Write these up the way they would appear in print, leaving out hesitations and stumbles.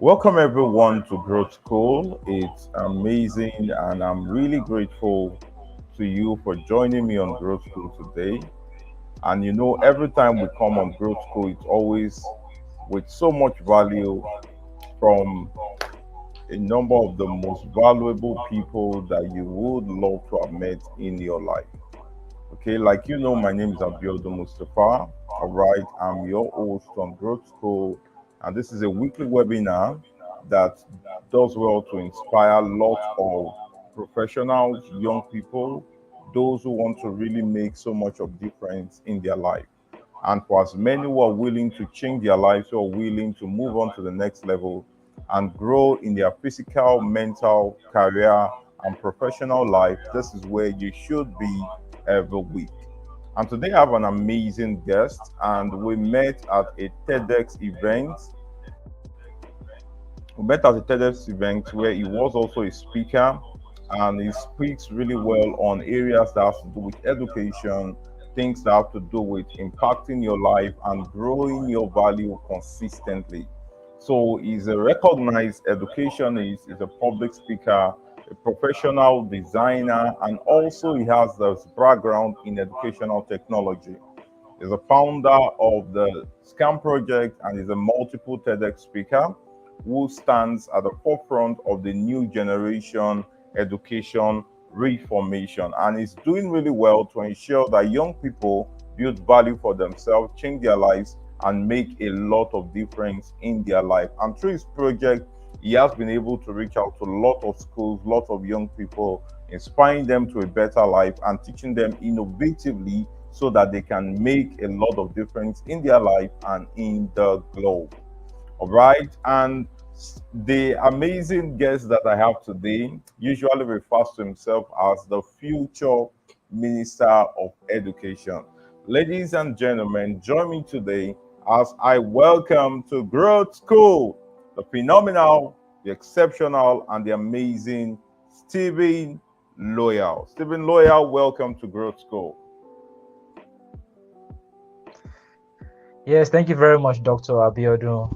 Welcome everyone to Growth School. It's amazing and I'm really grateful to you for joining me on Growth School today. And every time we come on Growth School, it's always with so much value from a number of the most valuable people that you would love to have met in your life. Okay, like my name is Abiodun Mustafa. All right, I'm your host on Growth School, and this is a weekly webinar that does well to inspire lots of professionals, young people, those who want to really make so much of difference in their life. And for as many who are willing to change their lives, who are willing to move on to the next level and grow in their physical, mental, career, and professional life, this is where you should be every week. And today I have an amazing guest, and we met at a TEDx event. We met at a TEDx event where he was also a speaker, and he speaks really well on areas that have to do with education, things that have to do with impacting your life and growing your value consistently. So he's a recognized educationist, he's a public speaker, a professional designer, and also he has this background in educational technology. He's a founder of the SCAM project and is a multiple TEDx speaker who stands at the forefront of the new generation education reformation and is doing really well to ensure that young people build value for themselves, change their lives, and make a lot of difference in their life. And through his project, he has been able to reach out to a lot of schools, a lot of young people, inspiring them to a better life and teaching them innovatively so that they can make a lot of difference in their life and in the globe. All right. And the amazing guest that I have today usually refers to himself as the future Minister of Education. Ladies and gentlemen, join me today as I welcome to Growth School the phenomenal, the exceptional, and the amazing Steven Loya. Steven Loya, welcome to Growth School. Yes, thank you very much, Dr. Abiodun.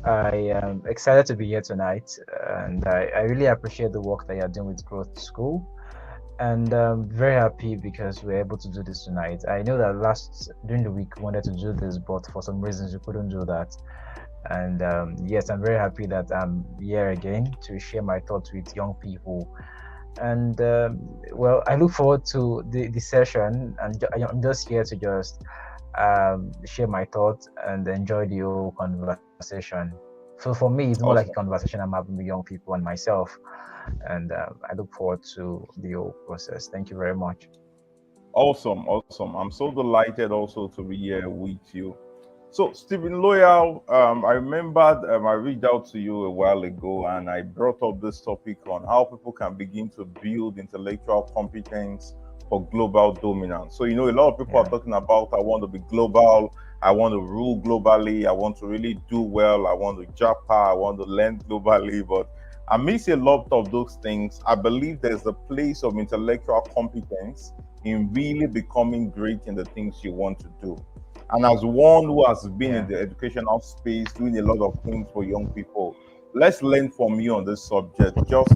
I am excited to be here tonight, and I really appreciate the work that you're doing with Growth School. And I'm very happy because we're able to do this tonight. I know that during the week we wanted to do this, but for some reasons we couldn't do that. And yes, I'm very happy that I'm here again to share my thoughts with young people. And well, I look forward to the session, and I'm just here to just share my thoughts and enjoy the whole conversation. So for me, it's more like a Awesome. conversation I'm having with young people and myself, and I look forward to the whole process. Thank you very much. Awesome. Awesome. I'm so delighted also to be here with you. So, Stephen Loyal, I remembered I reached out to you a while ago and I brought up this topic on how people can begin to build intellectual competence for global dominance. So, a lot of people are Yeah. talking about I want to be global, I want to rule globally, I want to really do well, I want to japa, I want to learn globally. But I miss a lot of those things. I believe there's a place of intellectual competence in really becoming great in the things you want to do. And as one who has been in Yeah. the educational space, doing a lot of things for young people, let's learn from you on this subject. Just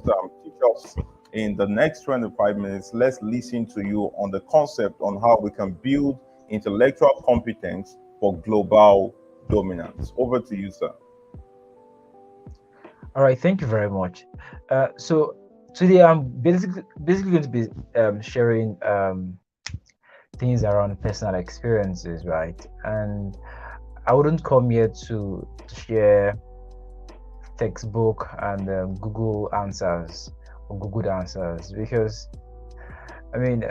teach us in the next 25 minutes. Let's listen to you on the concept on how we can build intellectual competence for global dominance. Over to you, sir. All right. Thank you very much. So today I'm basically going to be sharing things around personal experiences, right? And I wouldn't come here to share textbook and Google answers or Google answers because I mean,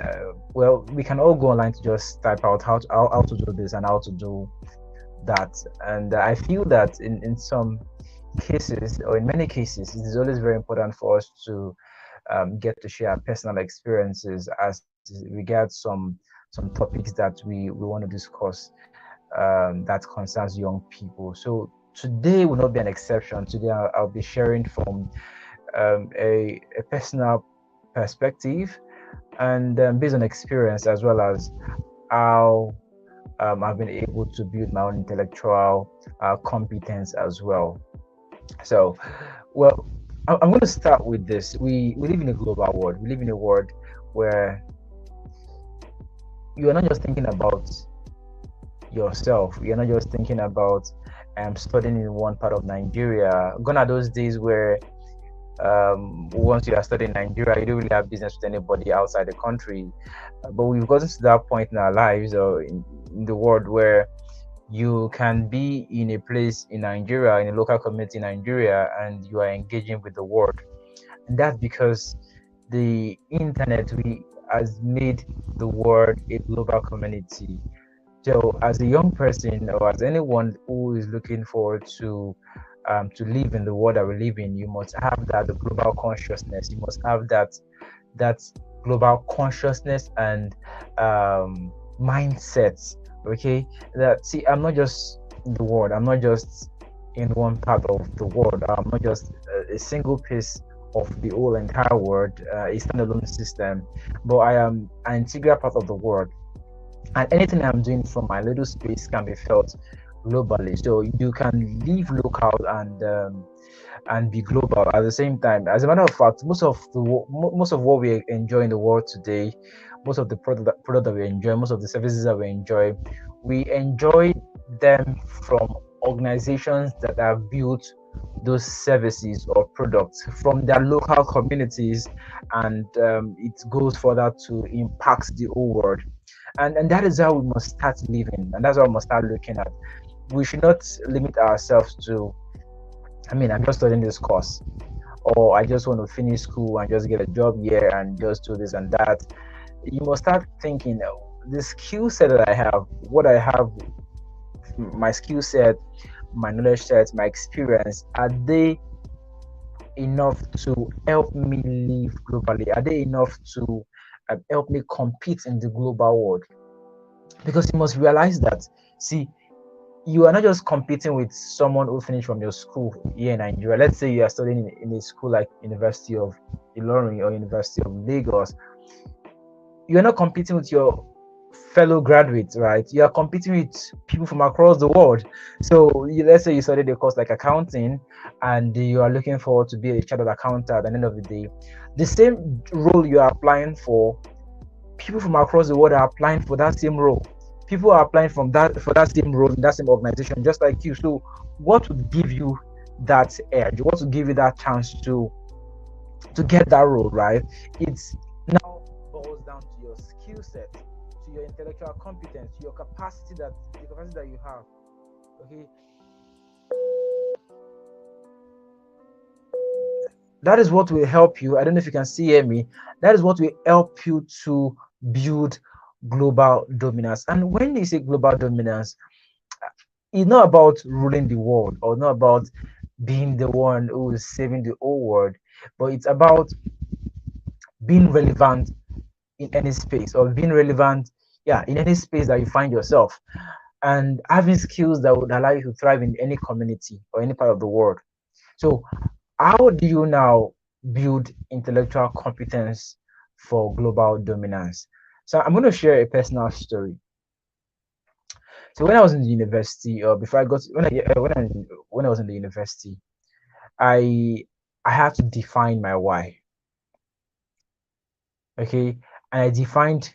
well, we can all go online to just type out how to do this and how to do that. And I feel that in some cases or in many cases, it is always very important for us to get to share personal experiences as regards some topics that we want to discuss that concerns young people. So today will not be an exception. Today I'll be sharing from a personal perspective and based on experience as well as how I've been able to build my own intellectual competence as well. So, well, I'm going to start with this. We live in a global world. We live in a world where you are not just thinking about yourself. You're not just thinking about studying in one part of Nigeria. Gone are those days where once you are studying in Nigeria, you don't really have business with anybody outside the country. But we've gotten to that point in our lives or in the world where you can be in a place in Nigeria, in a local community in Nigeria, and you are engaging with the world. And that's because the internet has made the world a global community. So, as a young person or as anyone who is looking forward to live in the world that we live in, you must have that the global consciousness. You must have that global consciousness and mindsets. Okay, that see, I'm not just in the world. I'm not just in one part of the world. I'm not just a single piece of the whole entire world, a standalone system, but I am an integral part of the world, and anything I'm doing from my little space can be felt globally. So you can live local and be global at the same time. As a matter of fact, most of what we enjoy in the world today, most of the product that we enjoy, most of the services that we enjoy them from organizations that have built those services or products from their local communities, and it goes further to impact the whole world. And that is how we must start living, and that's how we must start looking at. We should not limit ourselves to, I mean, I'm just studying this course, or I just want to finish school and just get a job here and just do this and that. You must start thinking, the skill set that I have, what I have, my skill set, my knowledge set, my experience, are they enough to help me live globally? Are they enough to help me compete in the global world? Because you must realize that, see, you are not just competing with someone who finished from your school here in Nigeria. Let's say you are studying in a school like University of Ilorin or University of Lagos. You are not competing with your fellow graduates, right? You are competing with people from across the world. So let's say you studied a course like accounting, and you are looking forward to be a chartered accountant at the end of the day. The same role you are applying for, people from across the world are applying for that same role. People are applying for that same role in that same organization, just like you. So, what would give you that edge? What would give you that chance to get that role, right? It's now boils down to your skill set, to your intellectual competence, to your capacity that you have. Okay, that is what will help you. I don't know if you can see hear me. That is what will help you to build global dominance. And when you say global dominance, it's not about ruling the world or not about being the one who is saving the whole world, but it's about being relevant in any space or being relevant, yeah, in any space that you find yourself, and having skills that would allow you to thrive in any community or any part of the world. So, how do you now build intellectual competence for global dominance? So, I'm going to share a personal story. So, when I was in the university, or before I got when I was in the university, I I had to define my why. Okay, and I defined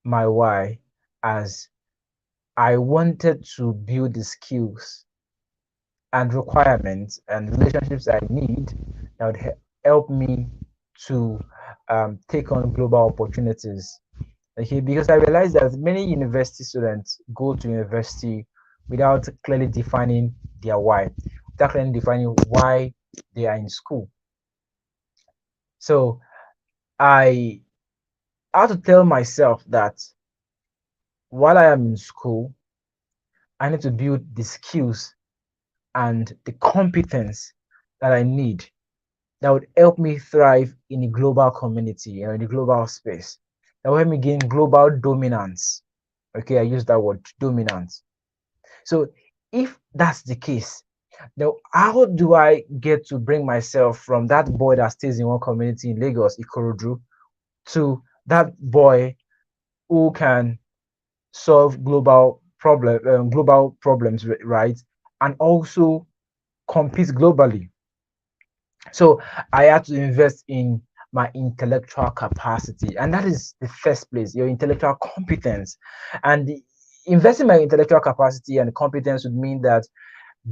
my why as I wanted to build the skills and requirements and relationships I need that would help me to take on global opportunities. Okay, because I realized that many university students go to university without clearly defining their why, without clearly defining why they are in school. So I had to tell myself that while I am in school, I need to build the skills and the competence that I need that would help me thrive in a global community or in a global space. That will help me gain global dominance. Okay, I use that word dominance. So if that's the case, now how do I get to bring myself from that boy that stays in one community in Lagos, Ikorodu, to that boy who can solve global problems, right? And also compete globally. So I had to invest in my intellectual capacity, and that is the first place, your intellectual competence. And investing my intellectual capacity and competence would mean that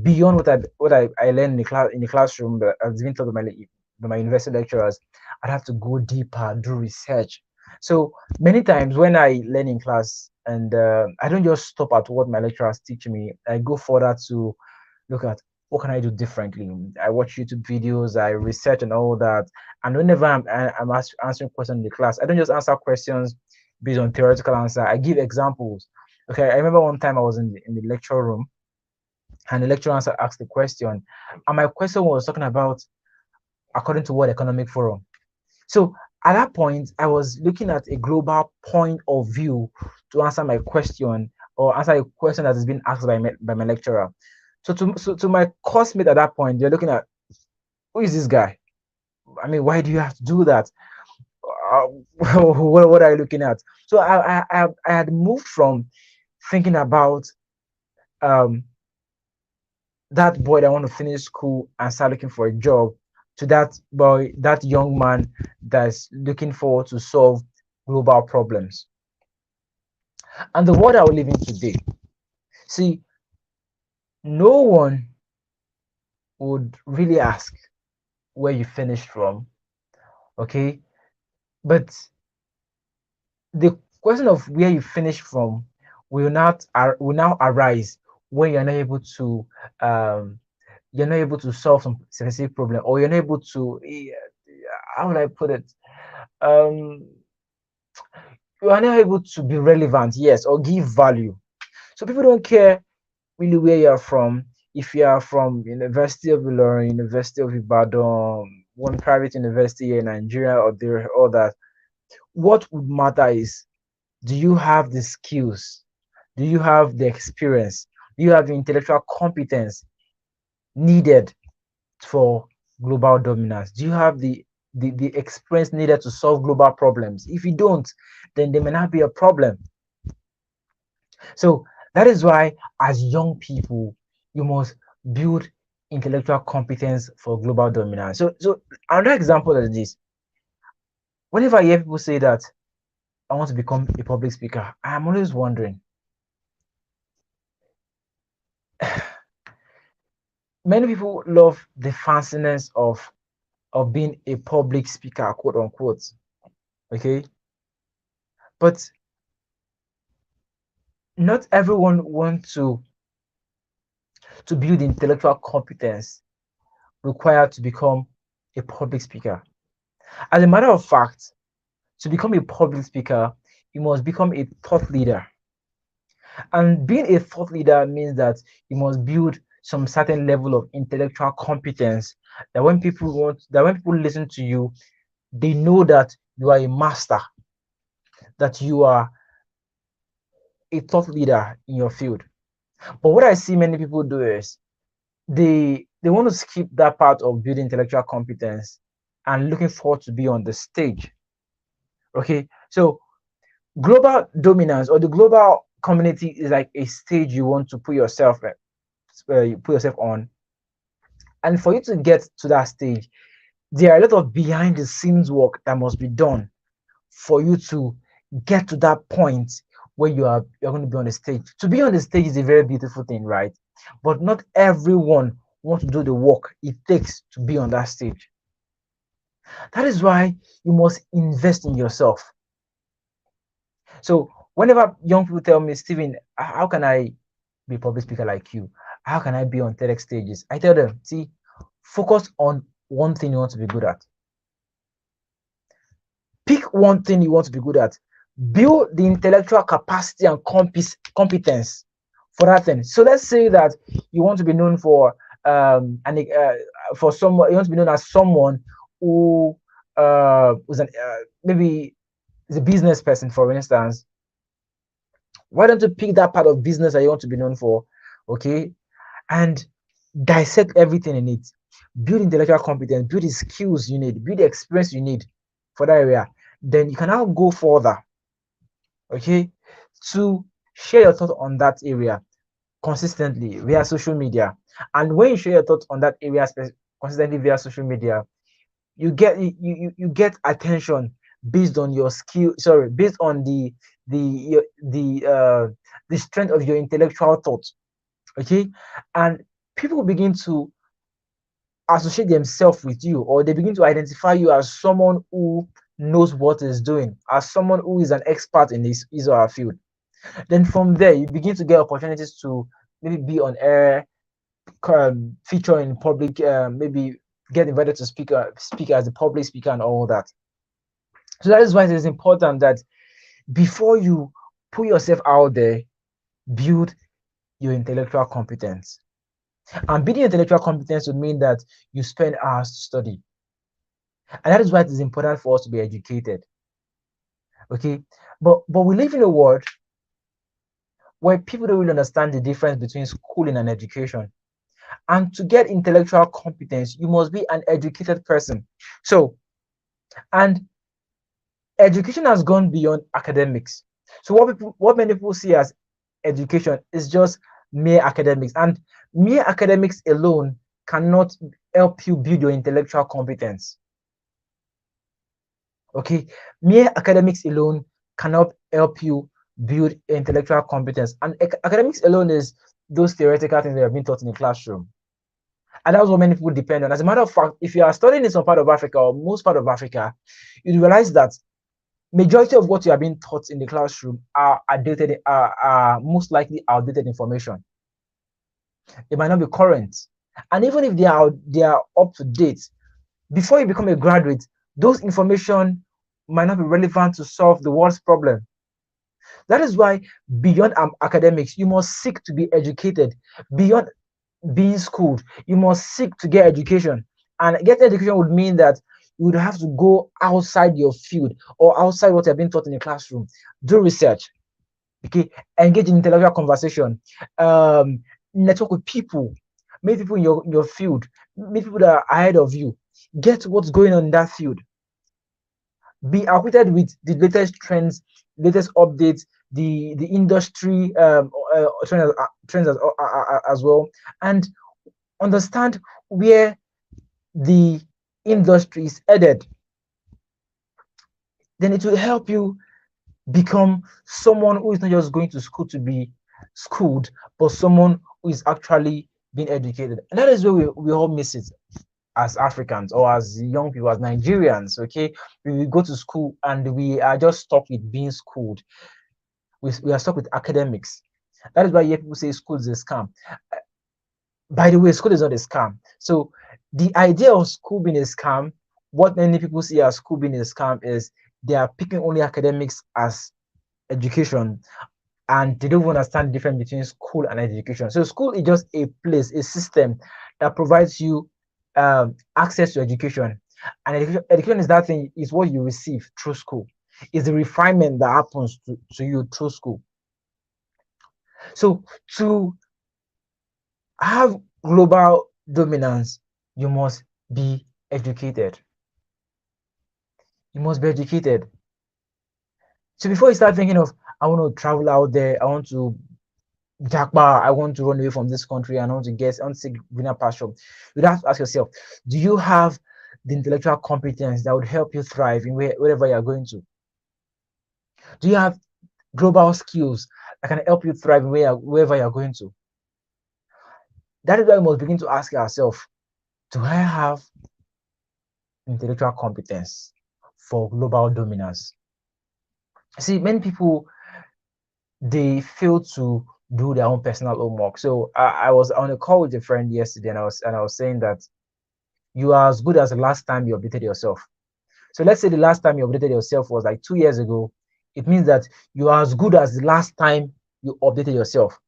beyond what I learned in the classroom that has been taught by my university lecturers, I'd have to go deeper, do research. So many times when I learn in class, and I don't just stop at what my lecturers teach me, I go further to look at what can I do differently. I watch YouTube videos, I research and all that. And whenever I'm answering questions in the class, I don't just answer questions based on theoretical answer. I give examples. Okay, I remember one time I was in the lecture room, and the lecturer asked the question, and my question was talking about according to World Economic Forum. So at that point, I was looking at a global point of view to answer my question, or answer a question that has been asked by my lecturer. So to my course mate at that point, they're looking at, who is this guy? I mean, why do you have to do that? Uh, what are you looking at? So I had moved from thinking about um that boy that want to finish school and start looking for a job, to that boy, that young man that's looking forward to solve global problems. And the world that we live in today, see, no one would really ask where you finished from, okay? But the question of where you finished from will now arise when um you're not able to solve some specific problem, or you're not able to, how would I put it, um you are not able to be relevant, yes, or give value. So people don't care really where you're from. If you are from University of Ilorin, University of Ibadan, one private university here in Nigeria, or there, or that, what would matter is, do you have the skills, do you have the experience, do you have the intellectual competence needed for global dominance? Do you have the experience needed to solve global problems? If you don't, then there may not be a problem. So that is why, as young people, you must build intellectual competence for global dominance. So another example is this. Whenever I hear people say that I want to become a public speaker, I'm always wondering, many people love the fanciness of being a public speaker, quote unquote. Okay. But not everyone wants to build intellectual competence required to become a public speaker. As a matter of fact, to become a public speaker, you must become a thought leader. And being a thought leader means that you must build some certain level of intellectual competence, that when people listen to you, they know that you are a master, that you are a thought leader in your field. But what I see many people do is, they want to skip that part of building intellectual competence and looking forward to be on the stage. Okay, so global dominance, or the global community, is like a stage you want to you put yourself on. And for you to get to that stage, there are a lot of behind the scenes work that must be done for you to get to that point where you're going to be on the stage. To be on the stage is a very beautiful thing, right? But not everyone wants to do the work it takes to be on that stage. That is why you must invest in yourself. So whenever young people tell me, Steven, how can I be a public speaker like you? How can I be on TEDx stages? I tell them, see, focus on one thing you want to be good at. Pick one thing you want to be good at. Build the intellectual capacity and competence for that thing. So let's say that you want to be known for for someone, you want to be known as someone who was maybe is a business person, for instance. Why don't you pick that part of business that you want to be known for, okay, and dissect everything in it. Build intellectual competence, build the skills you need, build the experience you need for that area. Then you can now go further, okay, to share your thoughts on that area consistently via social media. And when you share your thoughts on that area consistently via social media, you get attention based on your skill. Sorry, based on the strength of your intellectual thoughts. Okay, and people begin to associate themselves with you, or they begin to identify you as someone who knows what is doing, as someone who is an expert in his or her field. Then from there, you begin to get opportunities to maybe be on air, feature in public, maybe get invited to speak as a public speaker and all that. So that is why it is important that before you put yourself out there, build your intellectual competence. And building intellectual competence would mean that you spend hours to study. And that is why it is important for us to be educated. Okay. But we live in a world where people don't really understand the difference between schooling and education. And to get intellectual competence, you must be an educated person. So, and education has gone beyond academics. So what many people see as education is just mere academics, and mere academics alone cannot help you build your intellectual competence. Okay, mere academics alone cannot help you build intellectual competence, and academics alone is those theoretical things that have been taught in the classroom. And that's what many people depend on. As a matter of fact, if you are studying in some part of Africa or most part of Africa, you realize that majority of what you are being taught in the classroom are most likely outdated information. They might not be current. And even if they are up to date, before you become a graduate, those information might not be relevant to solve the world's problem. That is why beyond academics, you must seek to be educated. Beyond being schooled, you must seek to get education. And getting education would mean that you would have to go outside your field or outside what you have been taught in the classroom, do research, okay, engage in intellectual conversation, network with people, meet people in your field, meet people that are ahead of you, get what's going on in that field, be acquainted with the latest trends, latest updates, the industry trends as well, and understand where the industry is headed. Then it will help you become someone who is not just going to school to be schooled, but someone who is actually being educated. And that is where we all miss it as Africans or as young people, as Nigerians. Okay, we go to school and we are just stuck with being schooled. We are stuck with academics. That is why you hear people say school is a scam. By the way, school is not a scam. So the idea of school being a scam, what many people see as school being a scam is they are picking only academics as education, and they don't understand the difference between school and education. So school is just a place, a system that provides you access to education. And education is that thing, is what you receive through school. It's the refinement that happens to you through school. So to have global dominance, you must be educated. You must be educated. So before you start thinking of, I want to travel out there, I want to jackpot, I want to run away from this country, I want to seek greener pasture, you have to ask yourself, do you have the intellectual competence that would help you thrive in wherever you're going to? Do you have global skills that can help you thrive in wherever you're going to? That is why we must begin to ask ourselves, do I have intellectual competence for global dominance? See, many people, they fail to do their own personal homework. So I was on a call with a friend yesterday, and I was saying that you are as good as the last time you updated yourself. So let's say the last time you updated yourself was like 2 years ago. It means that you are as good as the last time you updated yourself.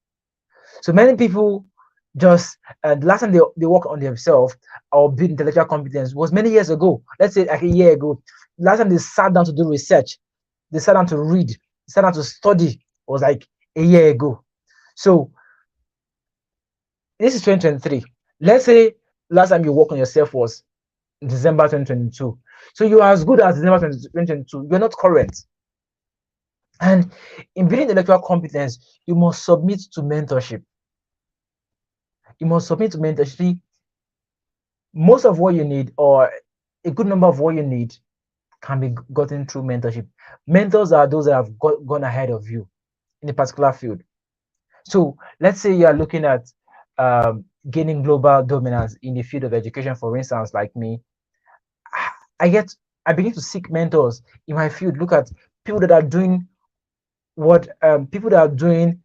So many people just the last time they work on themselves or build intellectual competence was many years ago. Let's say like a year ago. Last time they sat down to do research, they sat down to read, they sat down to study was like a year ago. So this is 2023. Let's say last time you worked on yourself was December 2022. So you are as good as December 2022. You're not current. And in building intellectual competence, you must submit to mentorship. you must submit to mentorship. Most of what you need, or a good number of what you need, can be gotten through mentorship. Mentors are those that have gone ahead of you in a particular field. So let's say you are looking at gaining global dominance in the field of education, for instance, like me. I begin to seek mentors in my field. Look at people that are doing what people that are doing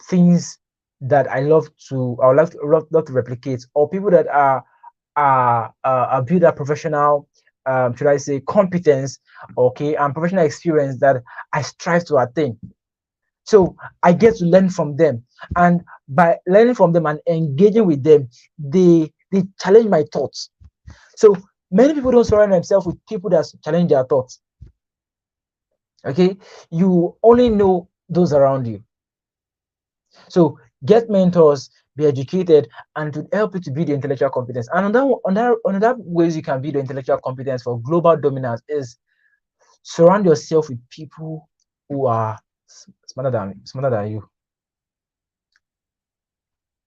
things that I would love to replicate, or people that build a professional, should I say, competence, okay, and professional experience that I strive to attain. So I get to learn from them, and by learning from them and engaging with them, they challenge my thoughts. So many people don't surround themselves with people that challenge their thoughts. Okay, you only know those around you. So get mentors, be educated, and to help you to build your intellectual competence. And another ways you can build your intellectual competence for global dominance is surround yourself with people who are smarter than you.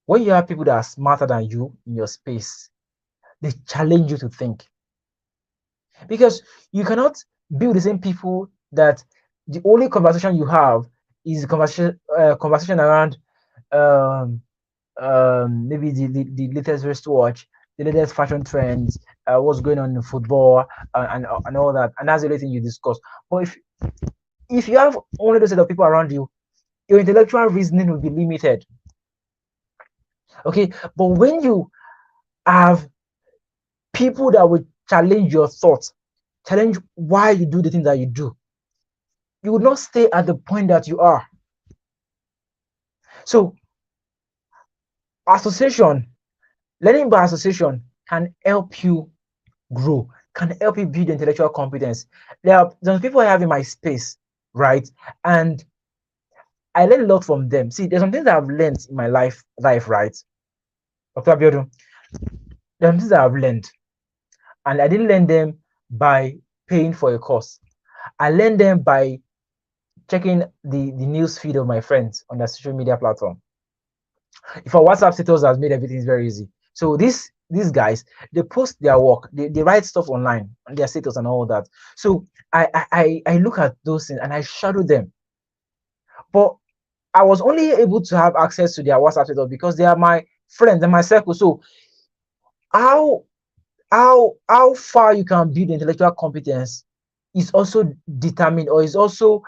When you have people that are smarter than you in your space, they challenge you to think. Because you cannot build the same people that the only conversation you have is conversation around maybe the latest wristwatch, the latest fashion trends, what's going on in football, and all that, and that's the only thing you discuss. But if you have only those set of people around you, your intellectual reasoning will be limited. Okay, but when you have people that will challenge your thoughts, challenge why you do the things that you do, you will not stay at the point that you are. So association, learning by association can help you grow, can help you build intellectual competence. There are some people I have in my space, right? And I learn a lot from them. See, there's some things that I've learned in my life, right? Dr. Abiodun, there are some things that I've learned, and I didn't learn them by paying for a course. I learned them by checking the news feed of my friends on their social media platform. If our WhatsApp status has made everything very easy. So these guys, they post their work, they write stuff online on their status and all that. So I look at those things and I shadow them. But I was only able to have access to their WhatsApp status because they are my friends and my circle. So how far you can build intellectual competence is also determined, or is also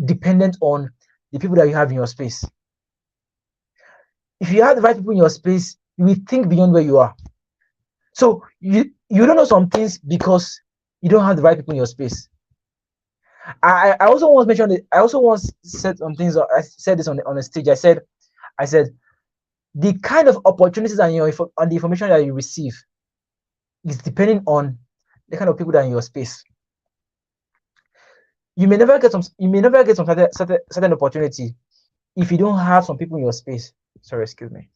dependent on the people that you have in your space. If you have the right people in your space, you will think beyond where you are. So you don't know some things because you don't have the right people in your space. I also once mentioned it. I also once said some things. I said this on the stage. I said the kind of opportunities and the information that you receive is depending on the kind of people that are in your space. You may never get some certain opportunity if you don't have some people in your space. Sorry, excuse me.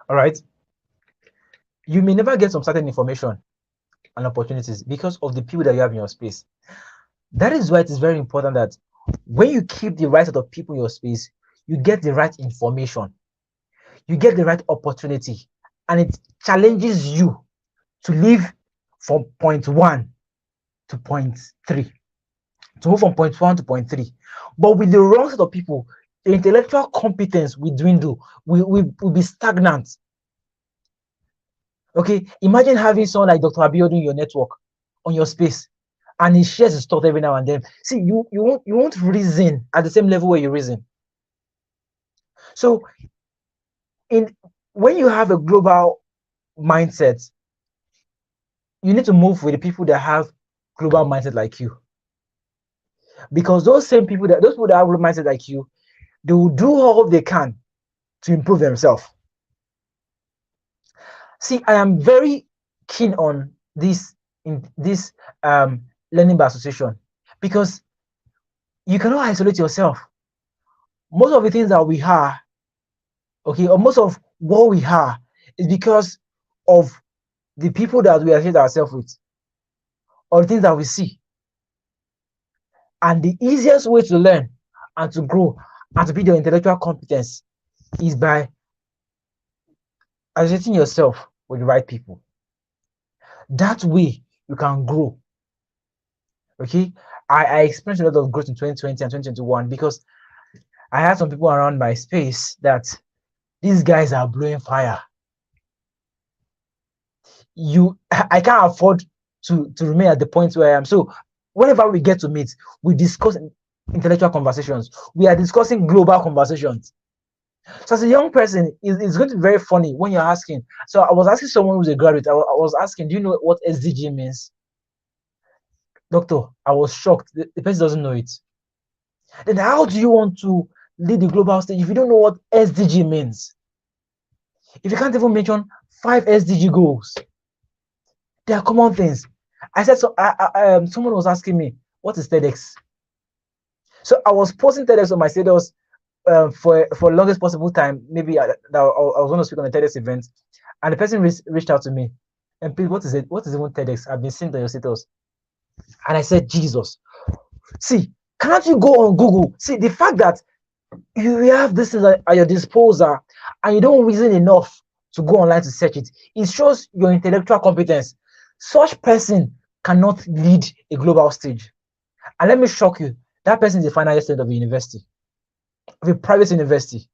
All right. You may never get some certain information and opportunities because of the people that you have in your space. That is why it is very important that when you keep the right set of people in your space, you get the right information, you get the right opportunity, and it challenges you to live from point 1 to point 3, to move from point 1 to point 3. But with the wrong set of people, the intellectual competence will dwindle, will be stagnant. Okay, imagine having someone like Dr. Abiodun in your network, on your space, and he shares his thought every now and then. See, you won't reason at the same level where you reason. So when you have a global mindset, you need to move with the people that have global mindset like you. Because those people that have global mindset like you, they will do all they can to improve themselves. See, I am very keen on this learning by association, because you cannot isolate yourself. Most of the things that we are, okay, or most of what we are, is because of the people that we associate ourselves with. or the things that we see. And the easiest way to learn and to grow and to build your intellectual competence is by associating yourself with the right people. That way you can grow. Okay, I experienced a lot of growth in 2020 and 2021 because I had some people around my space that these guys are blowing fire. I can't afford to remain at the point where I am. So whenever we get to meet, we discuss intellectual conversations. We are discussing global conversations. So as a young person, it's going to be very funny when you're asking. So I was asking someone who's a graduate, I was asking, do you know what SDG means? Doctor, I was shocked. The person doesn't know it. Then how do you want to lead the global stage if you don't know what SDG means? If you can't even mention 5 SDG goals, they are common things. I said, so someone was asking me, what is TEDx? So I was posting TEDx on my status for longest possible time. Maybe I was going to speak on a TEDx event, and the person reached out to me, and please, what is it? What is even TEDx? I've been seeing on your status, and I said, Jesus, see, cannot you go on Google? See, the fact that you have this at your disposal, and you don't reason enough to go online to search it, it shows your intellectual competence. Such person cannot lead a global stage. And let me shock you, that person is the final year student of a university, of a private university.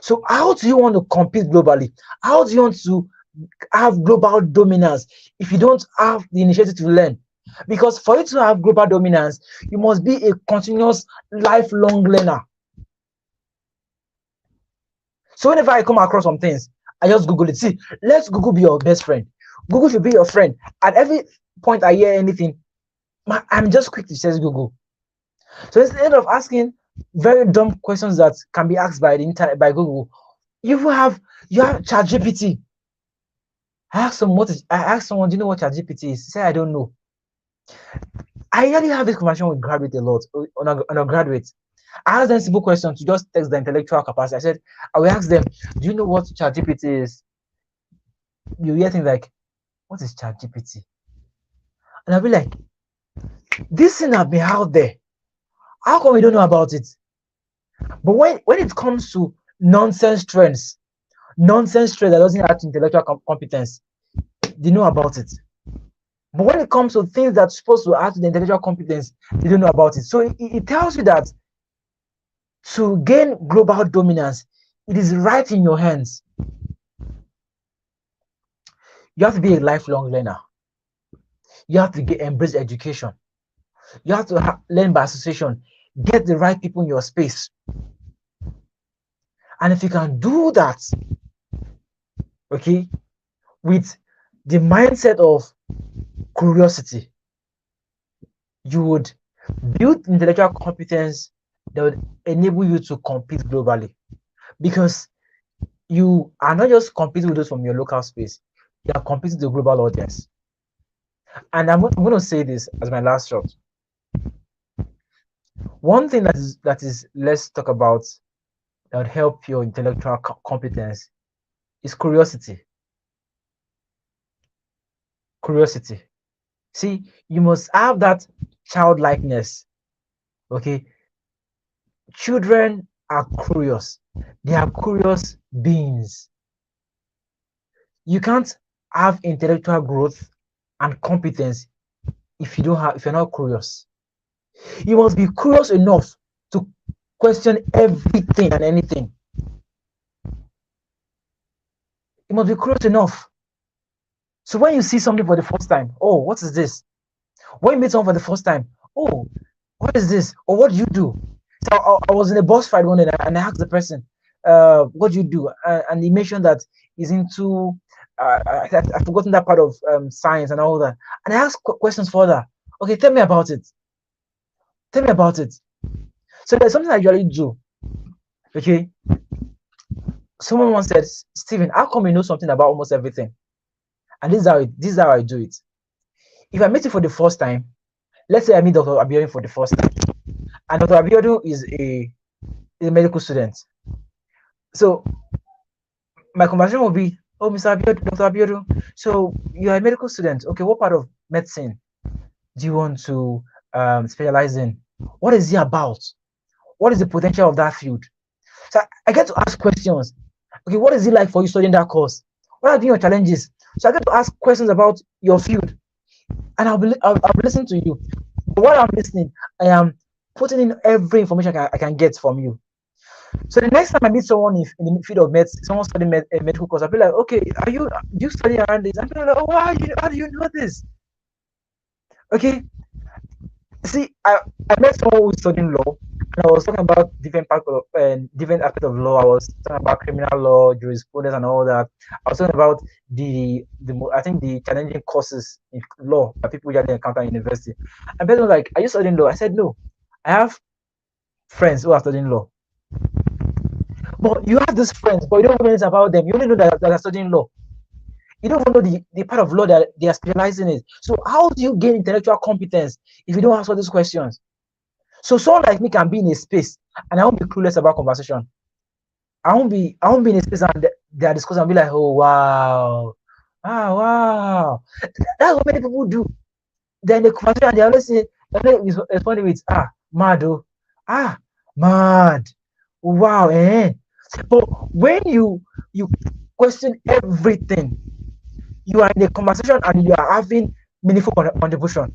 So how do you want to compete globally? How do you want to have global dominance if you don't have the initiative to learn? Because for you to have global dominance, you must be a continuous lifelong learner. So whenever I come across some things, I just Google it. See, let's Google be your best friend. Google should be your friend. At every point I hear anything, I'm just quick to say Google. So instead of asking very dumb questions that can be asked by the internet, by Google, you have ChatGPT. I asked someone, do you know what ChatGPT is? He said, I don't know. I really have this conversation with graduates a lot, on a graduate. I asked them simple questions to just test the intellectual capacity. I said, I will ask them, do you know what ChatGPT is? You hear things like, what is ChatGPT? And I'll be like, this thing have been out there. How come we don't know about it? But when it comes to nonsense trends that doesn't add to intellectual competence, they know about it. But when it comes to things that's supposed to add to the intellectual competence, they don't know about it. So it tells you that to gain global dominance, it is right in your hands. You have to be a lifelong learner. You have to embrace education. You have to learn by association. Get the right people in your space. And if you can do that, okay, with the mindset of curiosity, you would build intellectual competence that would enable you to compete globally. Because you are not just competing with those from your local space, you are competing with the global audience. And I'm going to say this as my last shot. One thing that is let's talk about that would help your intellectual competence is curiosity. Curiosity. See, you must have that childlikeness. Okay. Children are curious. They are curious beings. You can't have intellectual growth and competence if you're not curious. You must be curious enough to question everything and anything. You must be curious enough. So when you see something for the first time, oh, what is this? When you meet someone for the first time, oh, what is this? Or what do you do? So I was in a boss fight one day and I asked the person, what do you do? And he mentioned that he's into, I've forgotten that part of science and all that. And I asked questions further. Okay, tell me about it. Tell me about it. So there's something I usually do. Okay. Someone once said, Steven, how come you know something about almost everything? And this is how I do it. If I meet you for the first time, let's say I meet Dr. Abiodun for the first time, and Dr. Abiodun is a medical student. So my conversation will be, Oh, Mr. Abiodun, Dr. Abiodun, so you are a medical student. Okay, what part of medicine do you want to specialize in? What is it about? What is the potential of that field? So I get to ask questions. Okay, what is it like for you studying that course? What have been your challenges? So I get to ask questions about your field, and I'll be listening to you. But while I'm listening, I am putting in every information I can get from you. So the next time I meet someone in the field of medicine, someone studying a medical course, I'll be like, okay, do you study around this? I'm like, oh, how do you know this? Okay, see, I met someone who's studying law, and I was talking about different aspects of law. I was talking about criminal law, jurisprudence, and all that. I was talking about I think the challenging courses in law that people usually encounter in university. And people were like, "Are you studying law?" I said, "No, I have friends who are studying law." But you have these friends, but you don't know anything about them. You only know that they're studying law. You don't even know the part of law that they are specializing in. So how do you gain intellectual competence if you don't answer these questions? So someone like me can be in a space and I won't be clueless about conversation. I won't be in a space and they are discussing and be like, oh wow. Ah wow. That's what many people do. Then the conversation they always say responding with mad oh. Ah mad. Wow eh. But when you question everything, you are in a conversation and you are having meaningful contribution.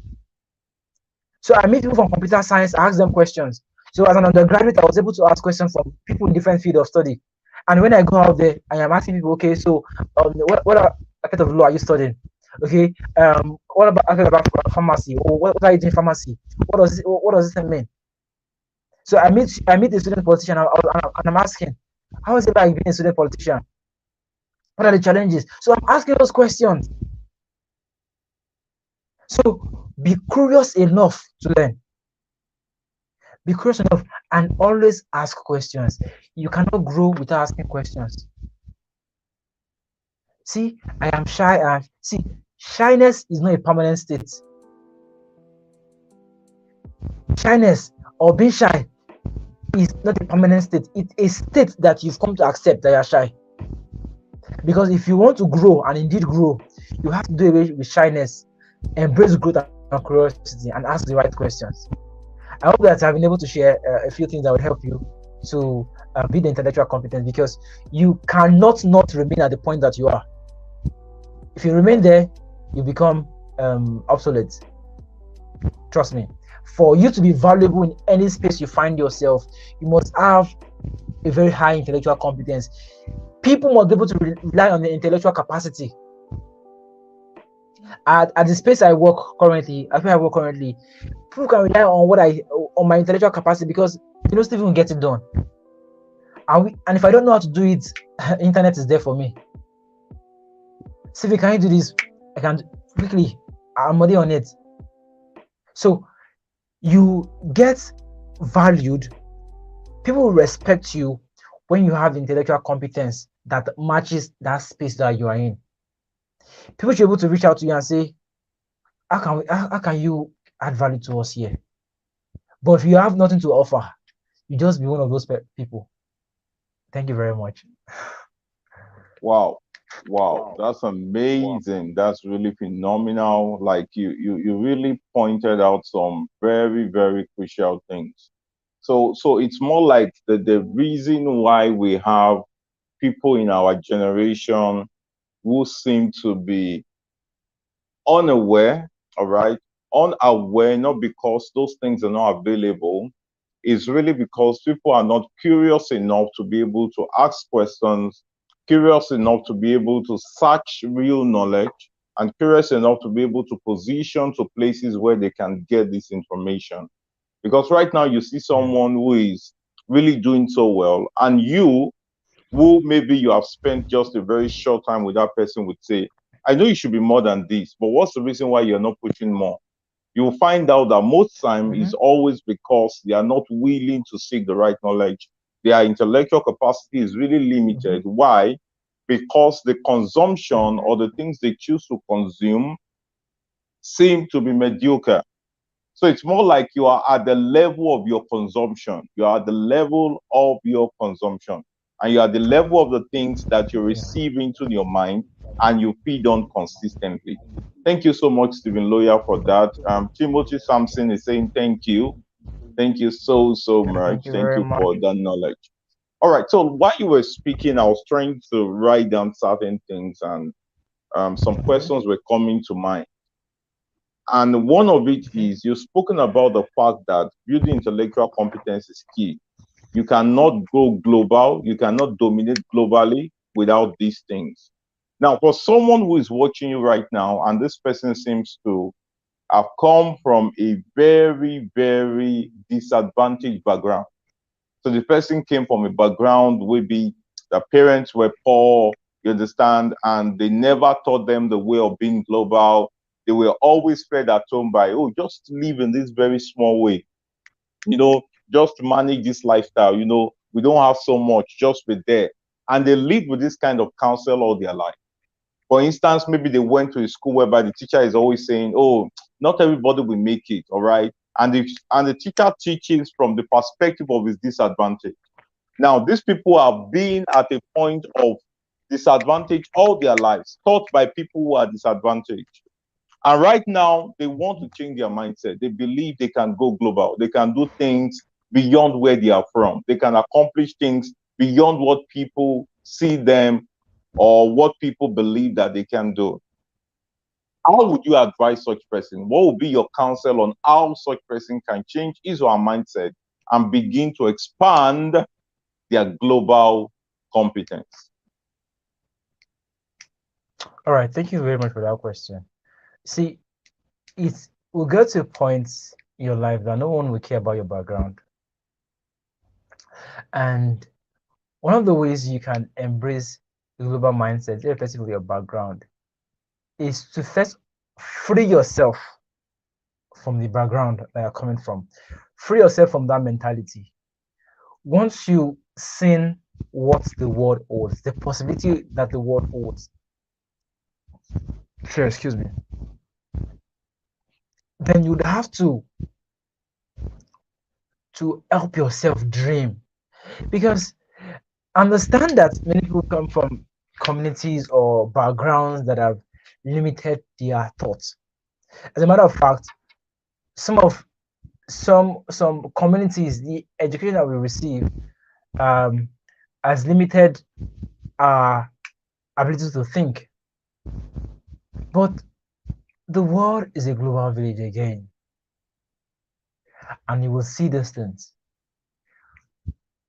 So I meet people from computer science, I ask them questions. So as an undergraduate, I was able to ask questions from people in different fields of study. And when I go out there, I am asking people, okay, so what aspect of law are you studying? Okay, what about pharmacy? Or what are you doing in pharmacy? What does this mean? So I meet a student politician and I'm asking, how is it like being a student politician? What are the challenges? So I'm asking those questions. So be curious enough to learn. Be curious enough and always ask questions. You cannot grow without asking questions. See, I am shy. And see, shyness is not a permanent state. Shyness or being shy is not a permanent state. It's a state that you've come to accept that you're shy. Because if you want to grow and indeed grow, you have to do away with shyness, embrace growth and curiosity, and ask the right questions. I hope that I've been able to share a few things that would help you to build intellectual competence, because you cannot not remain at the point that you are. If you remain there, you become obsolete. Trust me. For you to be valuable in any space you find yourself, you must have a very high intellectual competence. People must be able to rely on their intellectual capacity. At the space I work currently, people can rely on my intellectual capacity, because Steven will get it done. And if I don't know how to do it, internet is there for me. Steven, can you do this? I can quickly. I'm already on it. So you get valued. People will respect you when you have intellectual competence that matches that space that you are in. People should be able to reach out to you and say, how can you add value to us here? But if you have nothing to offer, you just be one of those people. Thank you very much. Wow. Wow, that's amazing. That's really phenomenal. Like you really pointed out some very, very crucial things. So it's more like the reason why we have people in our generation who seem to be unaware, all right, unaware, not because those things are not available, is really because people are not curious enough to be able to ask questions, curious enough to be able to search real knowledge, and curious enough to be able to position to places where they can get this information. Because right now you see someone who is really doing so well, and you, who maybe you have spent just a very short time with that person, would say, I know you should be more than this, but what's the reason why you're not pushing more? You'll find out that most time is always because they are not willing to seek the right knowledge. Their intellectual capacity is really limited. Why? Because the consumption or the things they choose to consume seem to be mediocre. So it's more like you are at the level of your consumption. You are at the level of your consumption. and you are the level of the things that you Yeah. receive into your mind and you feed on consistently. Thank you so much, Steven Loya, for that. Timothy Sampson is saying thank you. Thank you so, so Thank much. you Thank very you much. for that knowledge. All right. So while you were speaking, I was trying to write down certain things, and some questions were coming to mind. And one of it is you've spoken about the fact that building intellectual competence is key. You cannot go global, you cannot dominate globally without these things. Now, for someone who is watching you right now, and this person seems to have come from a very, very disadvantaged background. So the person came from a background where be the parents were poor, you understand, and they never taught them the way of being global. They were always fed at home by, oh, just live in this very small way, you know, just manage this lifestyle, we don't have so much, just be there. And they live with this kind of counsel all their life. For instance, maybe they went to a school whereby the teacher is always saying, oh, not everybody will make it, all right? And the teacher teaches from the perspective of his disadvantage. Now, these people have been at a point of disadvantage all their lives, taught by people who are disadvantaged. And right now, they want to change their mindset. They believe they can go global. They can do things beyond where they are from. They can accomplish things beyond what people see them or what people believe that they can do. How would you advise such person? What would be your counsel on how such person can change his or her mindset and begin to expand their global competence? All right, thank you very much for that question. See, it will get to a point in your life that no one will care about your background. And one of the ways you can embrace the global mindset, irrespective of your background, is to first free yourself from the background that you're coming from. Free yourself from that mentality. Once you seen what the world holds, the possibility that the world holds, sure, excuse me, then you'd have to help yourself dream. Because understand that many people come from communities or backgrounds that have limited their thoughts. As a matter of fact, some of some communities, the education that we receive um, has limited our ability to think. But the world is a global village again, and you will see these things.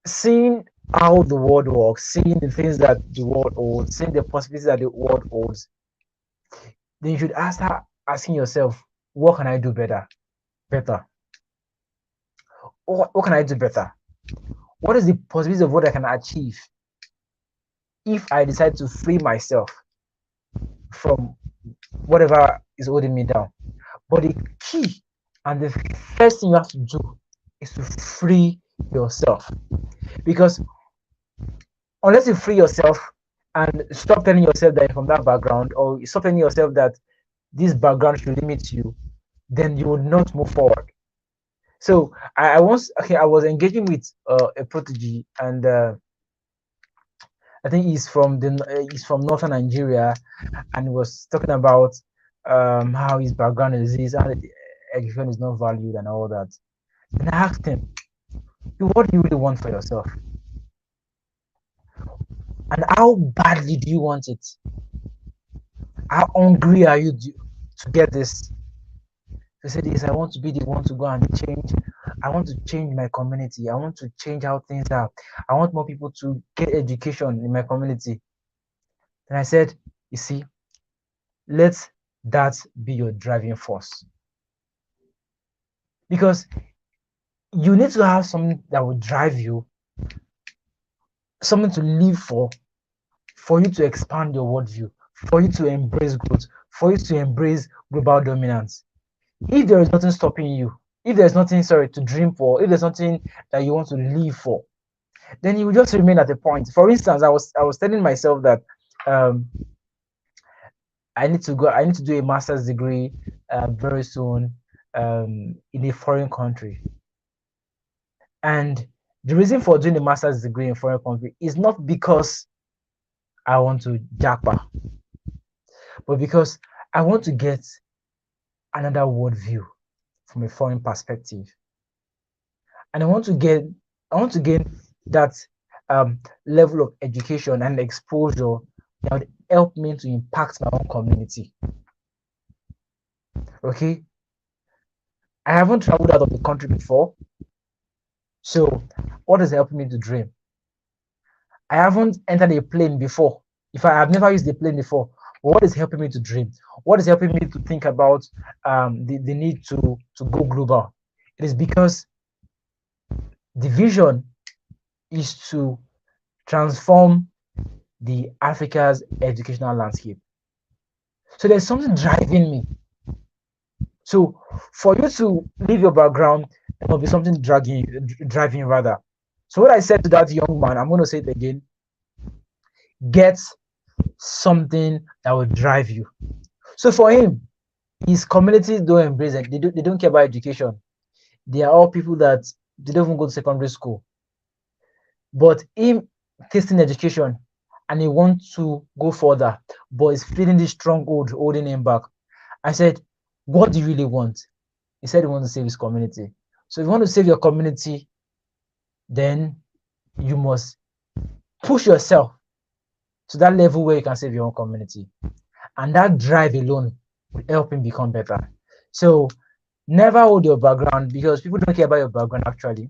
Seeing how the world works, seeing the things that the world holds, seeing the possibilities that the world holds, then you should start asking yourself, what can I do better? Better. What can I do better? What is the possibility of what I can achieve if I decide to free myself from whatever is holding me down? But the key and the first thing you have to do is to free yourself. Because unless you free yourself and stop telling yourself that you're from that background, or stop telling yourself that this background should limit you, then you will not move forward. So I once, okay, I was engaging with a protege, and I think he's from northern Nigeria, and he was talking about how his background is this, and education is not valued and all that. And I asked him, what do you really want for yourself? And how badly do you want it? How hungry are you to get this? He said, yes, I want to be the one to go and change. I want to change my community. I want to change how things are. I want more people to get education in my community. And I said, you see, let that be your driving force. Because you need to have something that will drive you, something to live for you to expand your worldview, for you to embrace growth, for you to embrace global dominance. If there is nothing stopping you, if there's nothing, sorry, to dream for, if there's nothing that you want to live for, then you will just remain at a point. For instance, I was telling myself that I need to do a master's degree very soon in a foreign country. And The reason for doing a master's degree in foreign country is not because I want to japa, but because I want to get another worldview from a foreign perspective, and I want to gain that level of education and exposure that would help me to impact my own community. Okay, I haven't traveled out of the country before, so what is helping me to dream? I haven't entered a plane before. If I have never used a plane before, what is helping me to dream? What is helping me to think about the need to go global? It is because the vision is to transform the Africa's educational landscape. So there's something driving me. So for you to leave your background, there must be something driving you rather. So what I said to that young man, I'm going to say it again: get something that will drive you. So for him, his community don't embrace it. They don't care about education. They are all people that they don't even go to secondary school. But him tasting education and he wants to go further, but he's feeling this stronghold holding him back. I said, what do you really want? He said he wants to save his community. So if you want to save your community, then you must push yourself to that level where you can save your own community. And that drive alone will help him become better. So never hold your background, because people don't care about your background actually.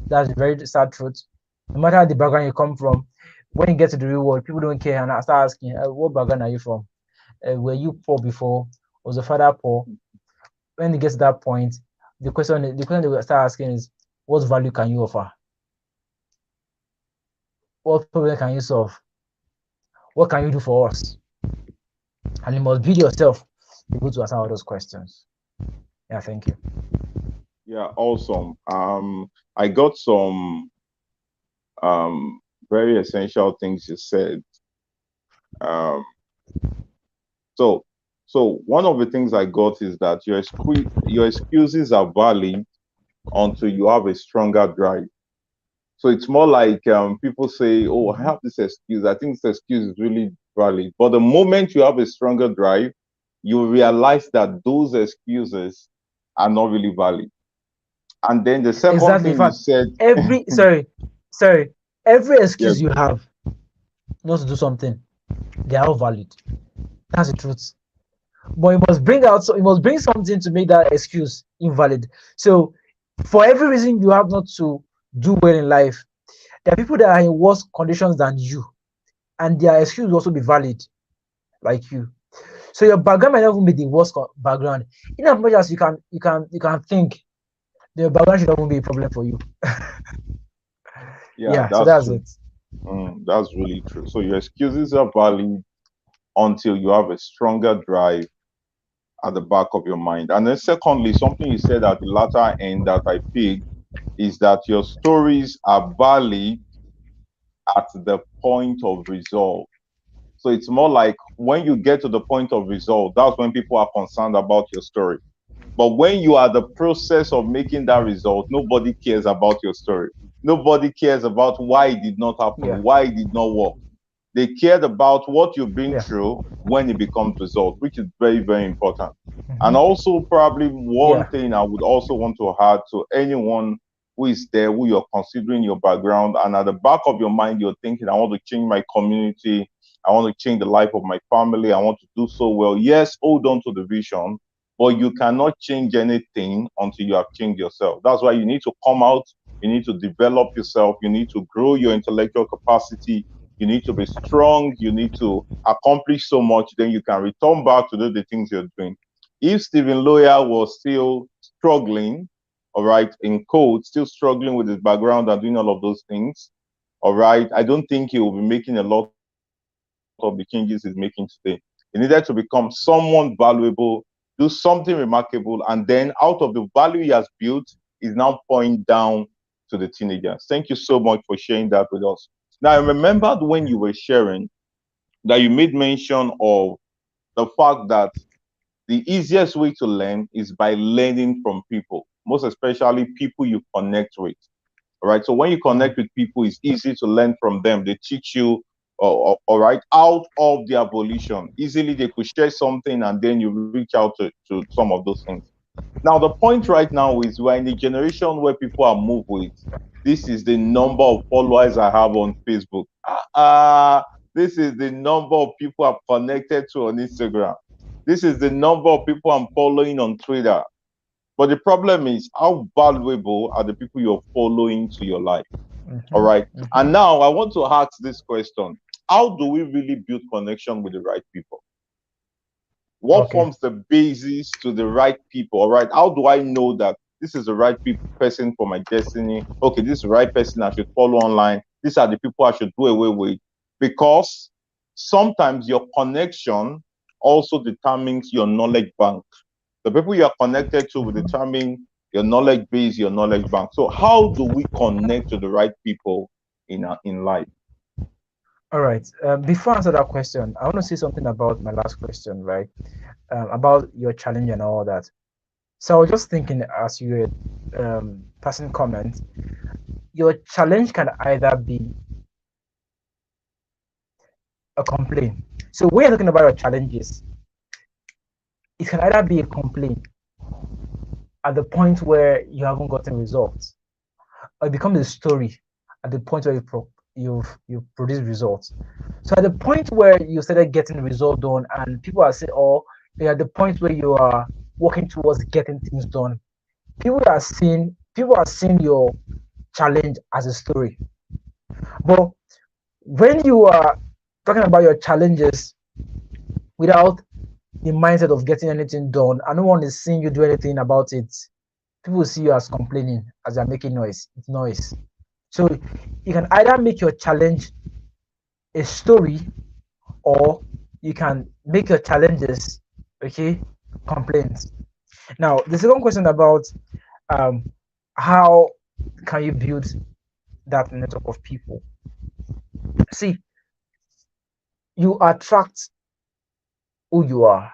That's a very sad truth. No matter the background you come from, when you get to the real world, people don't care and I start asking, what background are you from? Were you poor before? Was your father poor? When it gets to that point, the question they will start asking is, what value can you offer? What problem can you solve? What can you do for us? And you must build yourself to be able to answer all those questions. Yeah, thank you. Yeah, awesome. I got some very essential things you said. Um, so so one of the things I got is that your excuses are valid until you have a stronger drive. So it's more like people say, "Oh, I Mm-hmm. have this excuse. I think this excuse is really valid." But the moment you have a stronger drive, you realize that those excuses are not really valid. And then the second Exactly. In thing you fact, said, every sorry, every yeah, excuse you have not to do something, they are all valid. That's the truth. But you must bring out, so you must bring something to make that excuse invalid. So for every reason you have not to do well in life, there are people that are in worse conditions than you, and their excuse will also be valid, like you. So your background might not even be the worst background. In as much as you can think your background should not even be a problem for you. yeah, Yeah, so that's that's true. it. That's really true. So your excuses are valid until you have a stronger drive at the back of your mind. And then secondly, something you said at the latter end that I picked is that your stories are valid at the point of resolve. So it's more like when you get to the point of resolve, that's when people are concerned about your story. But when you are the process of making that result, nobody cares about your story. Nobody cares about why it did not happen, Yeah, why it did not work. They cared about what you've been yeah. through when it becomes result, which is very, very important. And Mm-hmm. also, probably one Yeah, thing I would also want to add to anyone who is there, who you're considering your background, and at the back of your mind, you're thinking, I want to change my community, I want to change the life of my family, I want to do so well. Yes, hold on to the vision, but you cannot change anything until you have changed yourself. That's why you need to come out, you need to develop yourself, you need to grow your intellectual capacity, you need to be strong, you need to accomplish so much, then you can return back to do the things you're doing. If Steven Loya was still struggling, all right, in code, still struggling with his background and doing all of those things, all right, I don't think he will be making a lot of the changes he's making today. He needed to become someone valuable, do something remarkable, and then out of the value he has built, is now pouring down to the teenagers. Thank you so much for sharing that with us. Now, I remembered when you yeah, were sharing that you made mention of the fact that the easiest way to learn is by learning from people, most especially people you connect with. All right. So when you Mm. connect with people, it's easy to learn from them. They teach you, all right, out of their volition. Easily they could share something and then you reach out to some of those things. Now, the point right now is we're in a generation where people are moved with this is the number of followers I have on Facebook. This is the number of people I've connected to on Instagram. This is the number of people I'm following on Twitter. But the problem is, how valuable are the people you're following to your life? All Mhm. right. And Mhm. now I want to ask this question: how do we really build connection with the right people? What Okay. forms the basis to the right people? All right. How do I know that this is the right person for my destiny? Okay, this is the right person I should follow online. These are the people I should do away with. Because sometimes your connection also determines your knowledge bank. The people you are connected to will Mhm. determine your knowledge base, your knowledge bank. So how do we connect to the right people in life? All right. Before I answer that question, I want to say something about my last question, right? About your challenge and all that. So I was just thinking as you were passing comments, your challenge can either be a complaint. So when you're talking about your challenges, it can either be a complaint at the point where you haven't gotten results, or it becomes a story at the point where you've produced results. So at the point where you started getting results done, and people are saying, "Oh, you're at the point where you are working towards getting things done," people are seeing your challenge as a story. But when you are talking about your challenges without the mindset of getting anything done, and no one is seeing you do anything about it, people see you as complaining, as you're making noise. It's noise. So you can either make your challenge a story, or you can make your challenges, okay, complaints. Now, the second question about um, how can you build that network of people? See, you attract who you are.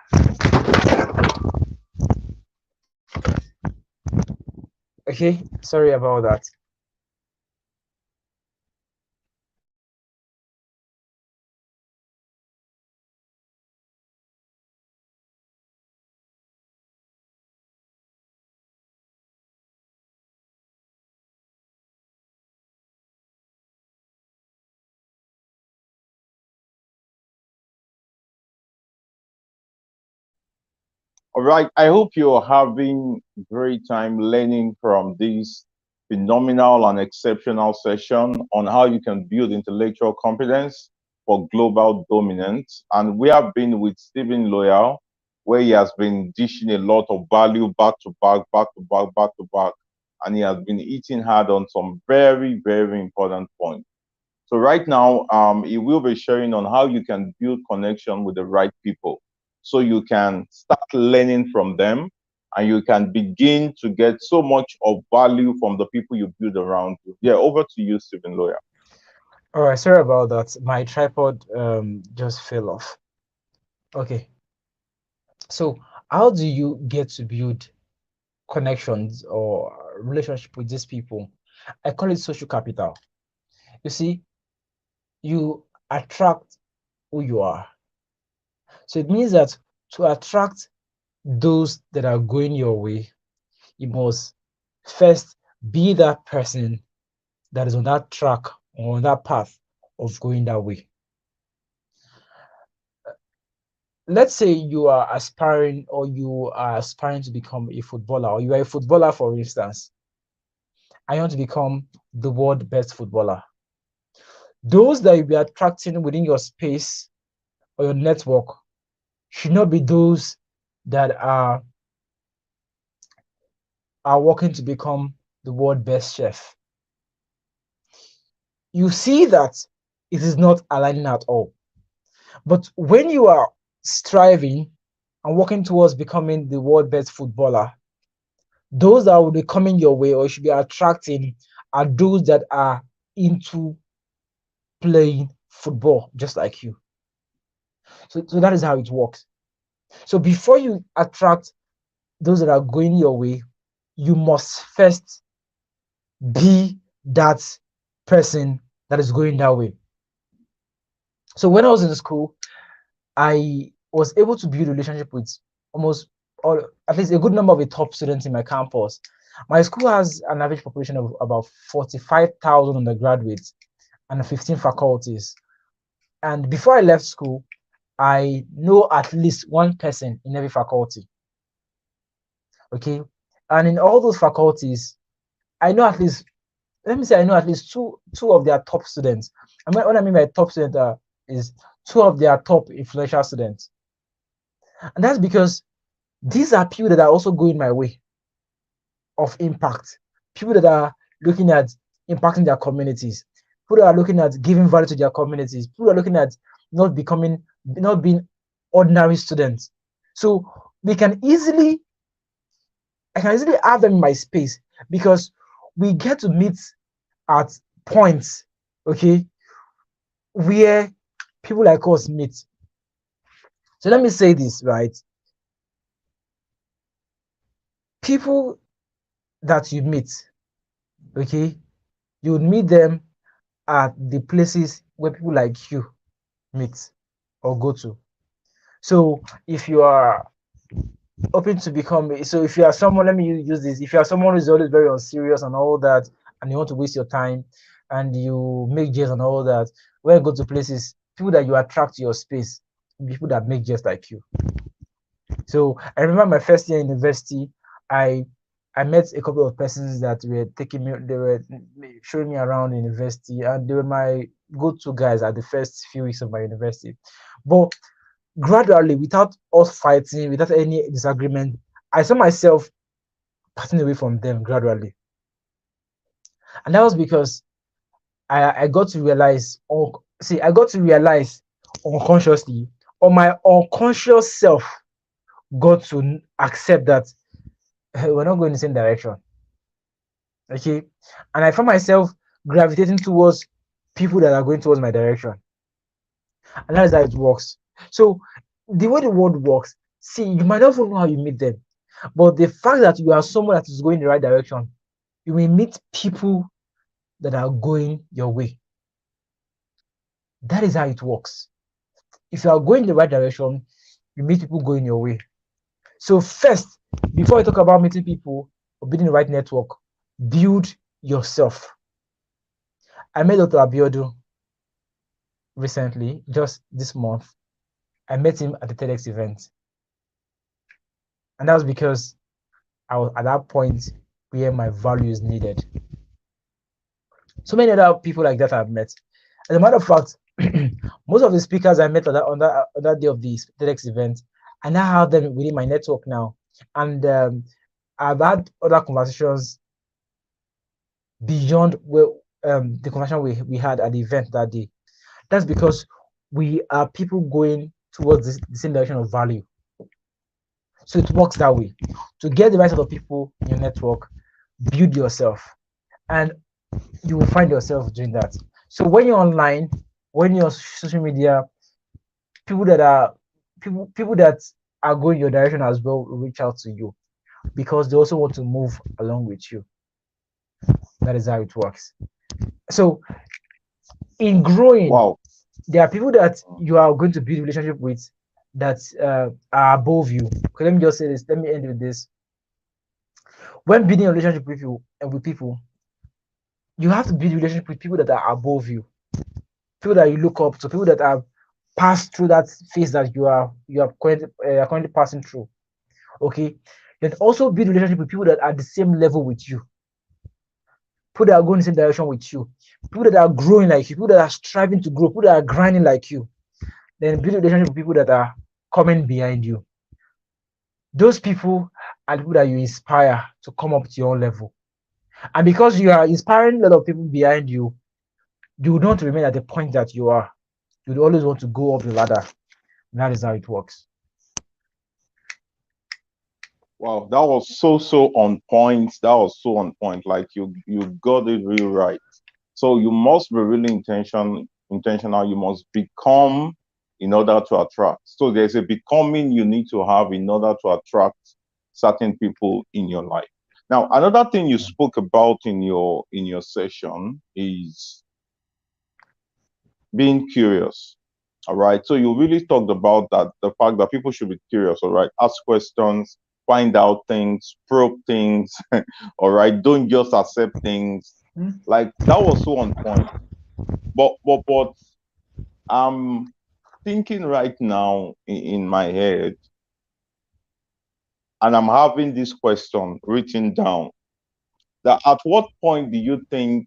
Okay, sorry about that. All right. I hope you're having great time learning from this phenomenal and exceptional session on how you can build intellectual competence for global dominance. And we have been with Steven Loya, where he has been dishing a lot of value back to back, back to back, back to back. And he has been hitting hard on some very, very important points. So right now, he will be sharing on how you can build connection with the right people, so you can start learning from them, and you can begin to get so much of value from the people you build around you. Yeah, over to you, Stephen Lawyer. All right, sorry about that. My tripod just fell off. Okay, so how do you get to build connections or relationship with these people? I call it social capital. You see, you attract who you are. So it means that to attract those that are going your way, you must first be that person that is on that track or on that path of going that way. Let's say you are aspiring, or you are aspiring to become a footballer, or you are a footballer, for instance. I want to become the world best footballer. Those that you'll be attracting within your space or your network should not be those that are working to become the world best chef. You see that it is not aligning at all. But when you are striving and working towards becoming the world best footballer, those that will be coming your way, or you should be attracting, are those that are into playing football just like you. So that is how it works. So before you attract those that are going your way, you must first be that person that is going that way. So when I was in school, I was able to build a relationship with almost all, at least a good number of the top students in my campus. My school has an average population of about 45,000 undergraduates and 15 faculties. And before I left school, I know at least one person in every faculty. Okay. And in all those faculties, I know at least, let me say, I know at least two of their top students. I mean, what I mean by top student is two of their top influential students. And that's because these are people that are also going my way of impact, people that are looking at impacting their communities, people that are looking at giving value to their communities, people that are looking at not being ordinary students. So we can easily, I can easily have them in my space because we get to meet at points, okay, where people like us meet. So let me say this, right? People that you meet, okay, you would meet them at the places where people like you meet or go to. So if you are open to become, so if you are someone, let me use this, if you are someone who's always very unserious and all that, and you want to waste your time and you make jest and all that, when you go to places, people that you attract to your space, people that make jest like you. So I remember my first year in university, I I met a couple of persons that were taking me, they were showing me around university, and they were my go-to guys at the first few weeks of my university. But gradually, without us fighting, without any disagreement, I saw myself passing away from them gradually. And that was because I got to realize, I got to realize unconsciously, or my unconscious self got to accept that we're not going in the same direction. Okay. And I found myself gravitating towards people that are going towards my direction. And that's how it works. So the way the world works, see, you might not even know how you meet them, but the fact that you are someone that is going the right direction, you will meet people that are going your way. That is how it works. If you are going the right direction, you meet people going your way. So first, before you talk about meeting people or building the right network, build yourself. I met Dr. Abiodun recently, just this month. I met him at the TEDx event. And that was because I was at that point where my value is needed. So many other people like that I've met. As a matter of fact, most of the speakers I met on that day of the TEDx event, I now have them within my network now. And I've had other conversations beyond where the conversation we had at the event that day. That's because we are people going towards the same direction of value. So it works that way. To get the right set of people in your network, build yourself, and you will find yourself doing that. So when you're online, when you're on social media, people that are people that are going your direction as well will reach out to you because they also want to move along with you. That is how it works. So in growing, Wow. there are people that you are going to build relationship with that are above you. Okay, let me just say this. Let me end with this. When building a relationship with you and with people, you have to build a relationship with people that are above you, people that you look up to, people that have passed through that phase that you are currently passing through. Okay, then also build a relationship with people that are the same level with you, people that are going the same direction with you, people that are growing like you, people that are striving to grow, people that are grinding like you. Then build a relationship with people that are coming behind you. Those people are the people that you inspire to come up to your own level. And because you are inspiring a lot of people behind you, you would not remain at the point that you are. You would always want to go up the ladder. And that is how it works. Wow, that was so on point. That was so on point. Like you got it really right. So you must be really intentional. You must become in order to attract. So there's a becoming you need to have in order to attract certain people in your life. Now, another thing you spoke about in your session is being curious. All right. So you really talked about that the fact that people should be curious, all right, ask questions, find out things, probe things, all right. Don't just accept things. Hmm? Like that was so on point. But I'm thinking right now in my head, and I'm having this question written down, that at what point do you think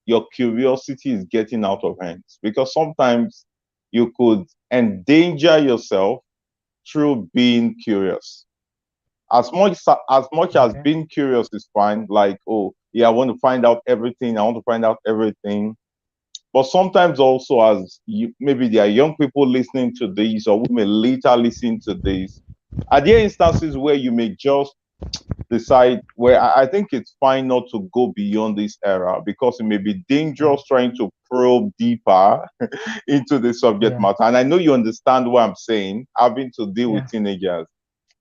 your curiosity is getting out of hands? Because sometimes you could endanger yourself through being curious. As much as Okay. being curious is fine, like, oh yeah, I want to find out everything, I want to find out everything. But sometimes also, as you, maybe there are young people listening to this, or we may later listen to this, are there instances where you may just decide, where I think it's fine not to go beyond this era, because it may be Yeah. dangerous trying to probe deeper into the subject Yeah. matter. And I know you understand what I'm saying, having to deal with Yeah. teenagers.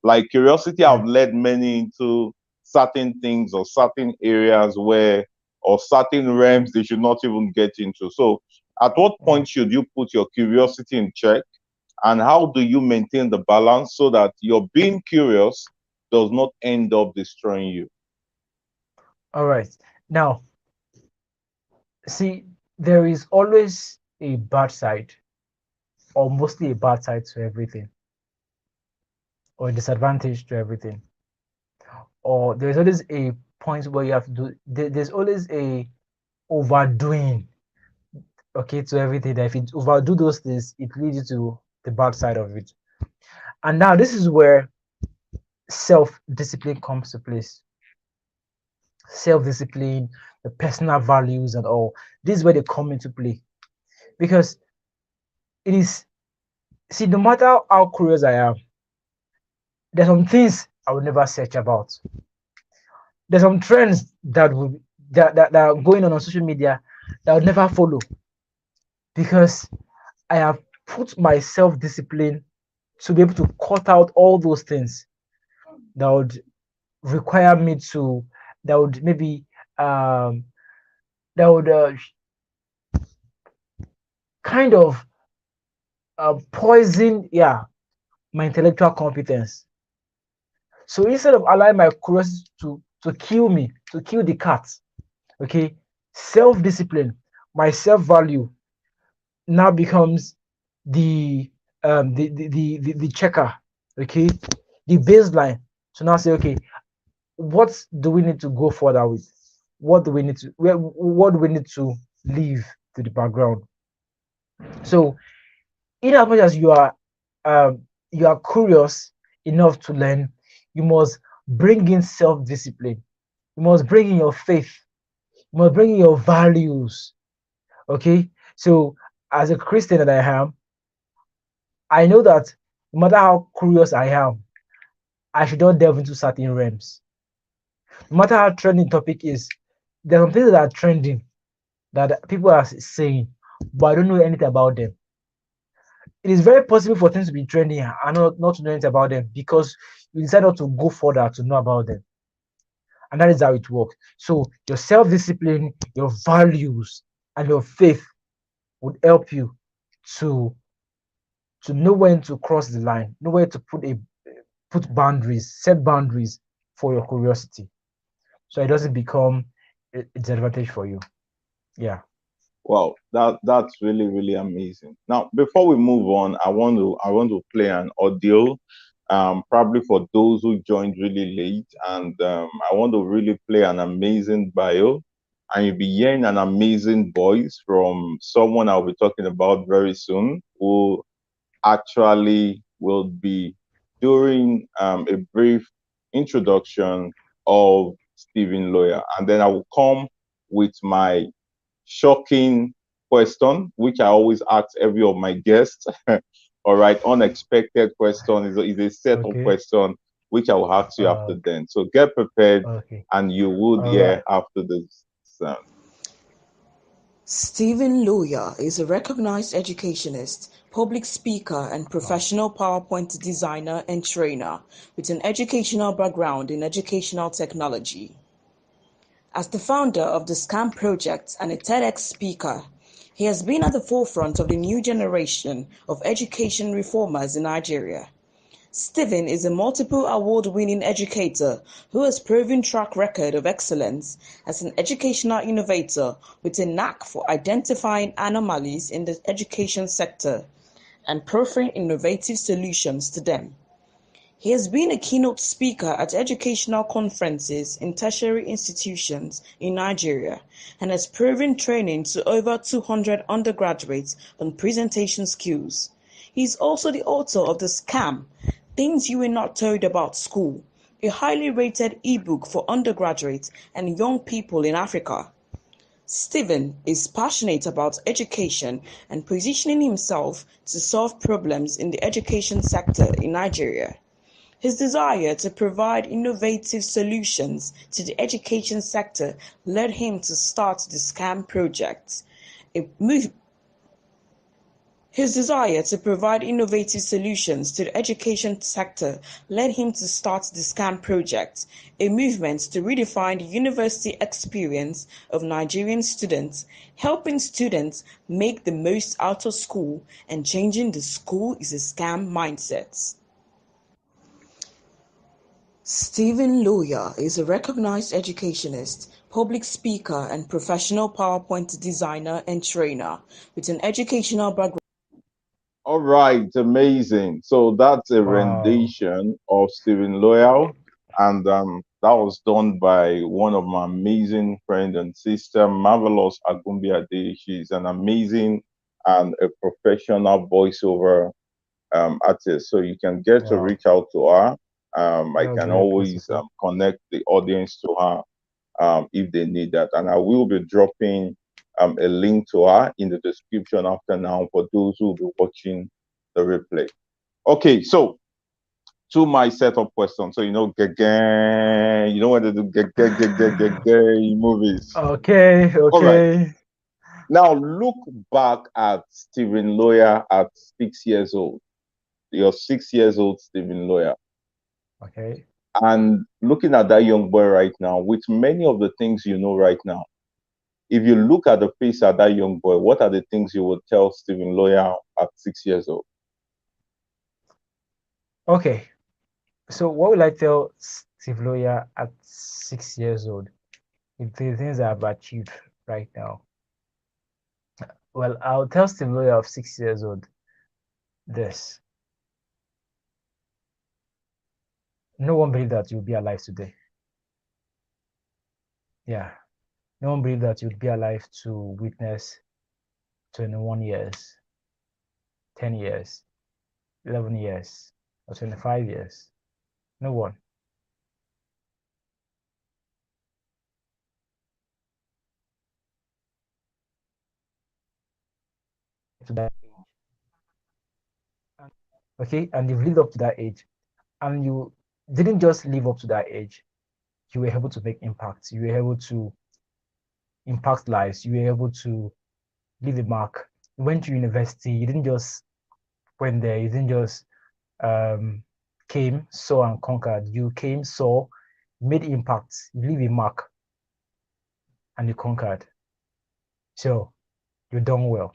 Like curiosity Yeah. have led many into certain things or certain areas where, or certain realms they should not even get into. So at what Yeah. point should you put your curiosity in check, and how do you maintain the balance so that your being curious does not end up destroying you? All right. Now, see, there is always a bad side, or mostly a bad side to everything, or a disadvantage to everything. Or there's always a point where you have to do, there's always a overdoing, okay, to everything. That if you overdo those things, it leads you to the bad side of it. And now this is where self-discipline comes to place. Self-discipline, the personal values and all. This is where they come into play. Because it is, see, no matter how curious I am, there's some things I will never search about. There's some trends that are going on social media that I would never follow, because I have put my self-discipline to be able to cut out all those things that would require me to, that would maybe um that would kind of poison, yeah, my intellectual competence. So instead of allowing my curiosity to kill me, to kill the cat, okay, self-discipline, my self-value now becomes the the checker, okay, the baseline. So now say, okay, what do we need to go further with? What do we need to, what do we need to leave to the background? So in as much as you are curious enough to learn, you must bring in self-discipline. You must bring in your faith. You must bring in your values. Okay. So as a Christian that I am, I know that no matter how curious I am, I should not delve into certain realms. No matter how trending topic is, there are some things that are trending that people are saying, but I don't know anything about them. It is very possible for things to be trending and not to know anything about them, because you decide not to go further to know about them. And that is how it works. So your self-discipline, your values, and your faith would help you to know when to cross the line, know where to put boundaries, set boundaries for your curiosity, so it doesn't become a disadvantage for you. Yeah. Wow, that's really really amazing. Now, before we move on, I want to play an audio, probably for those who joined really late, and I want to really play an amazing bio, and you'll be hearing an amazing voice from someone I'll be talking about very soon, who actually will be doing a brief introduction of Steven Loya, and then I will come with my shocking question, which I always ask every of my guests. All right, unexpected question is a set of Okay. question which I will ask you after Uh, then. So get prepared, okay. and you would All hear right. after this sound. Steven Loya is a recognized educationist, public speaker, and Wow. professional PowerPoint designer and trainer with an educational background in educational technology. As the founder of the SCAM project and a TEDx speaker, he has been at the forefront of the new generation of education reformers in Nigeria. Steven is a multiple award-winning educator who has proven track record of excellence as an educational innovator with a knack for identifying anomalies in the education sector and proffering innovative solutions to them. He has been a keynote speaker at educational conferences in tertiary institutions in Nigeria and has proven training to over 200 undergraduates on presentation skills. He is also the author of The Scam: Things You Were Not Told About School, a highly rated ebook for undergraduates and young people in Africa. Stephen is passionate about education and positioning himself to solve problems in the education sector in Nigeria. His desire to provide innovative solutions to the education sector led him to start the SCAM project, a move his desire to provide innovative solutions to the education sector led him to start the SCAM project, a movement to redefine the university experience of Nigerian students, helping students make the most out of school and changing the school is a scam mindset. Steven Loya is a recognized educationist, public speaker, and professional PowerPoint designer and trainer with an educational background. All right, amazing. So that's a Wow. rendition of Steven Loya, and that was done by one of my amazing friend and sister, Marvelous Agumbiade. She's an amazing and a professional voiceover artist. So you can get to Wow. reach out to her. I That was can really always beautiful. connect the audience to her if they need that. And I will be dropping a link to her in the description after now for those who will be watching the replay. Okay, so to my setup question. So, you know when they do movies. Okay, All right. okay, Now look back at Steven Loya at 6 years old. You're 6 years old, Steven Loya. okay. And looking at that young boy right now, with many of the things you know right now, if you look at the face of that young boy, what are the things you would tell Steven Loya at 6 years old? Okay. So what will I tell Steve Loya at 6 years old? With the things I've achieved right now. Well, I'll tell Steve Loya of 6 years old this. No one believed that you'll be alive today. Yeah. No one believed that you'd be alive to witness 21 years, 10 years, 11 years, or 25 years. No one. To that age. Okay, and you've lived up to that age, and you didn't just live up to that age. You were able to make impacts. You were able to impact lives. You were able to leave a mark. You went to university. You didn't just went there. You didn't just um, came, saw, and conquered. You came, saw, made impacts. You leave a mark, and you conquered. So you done well.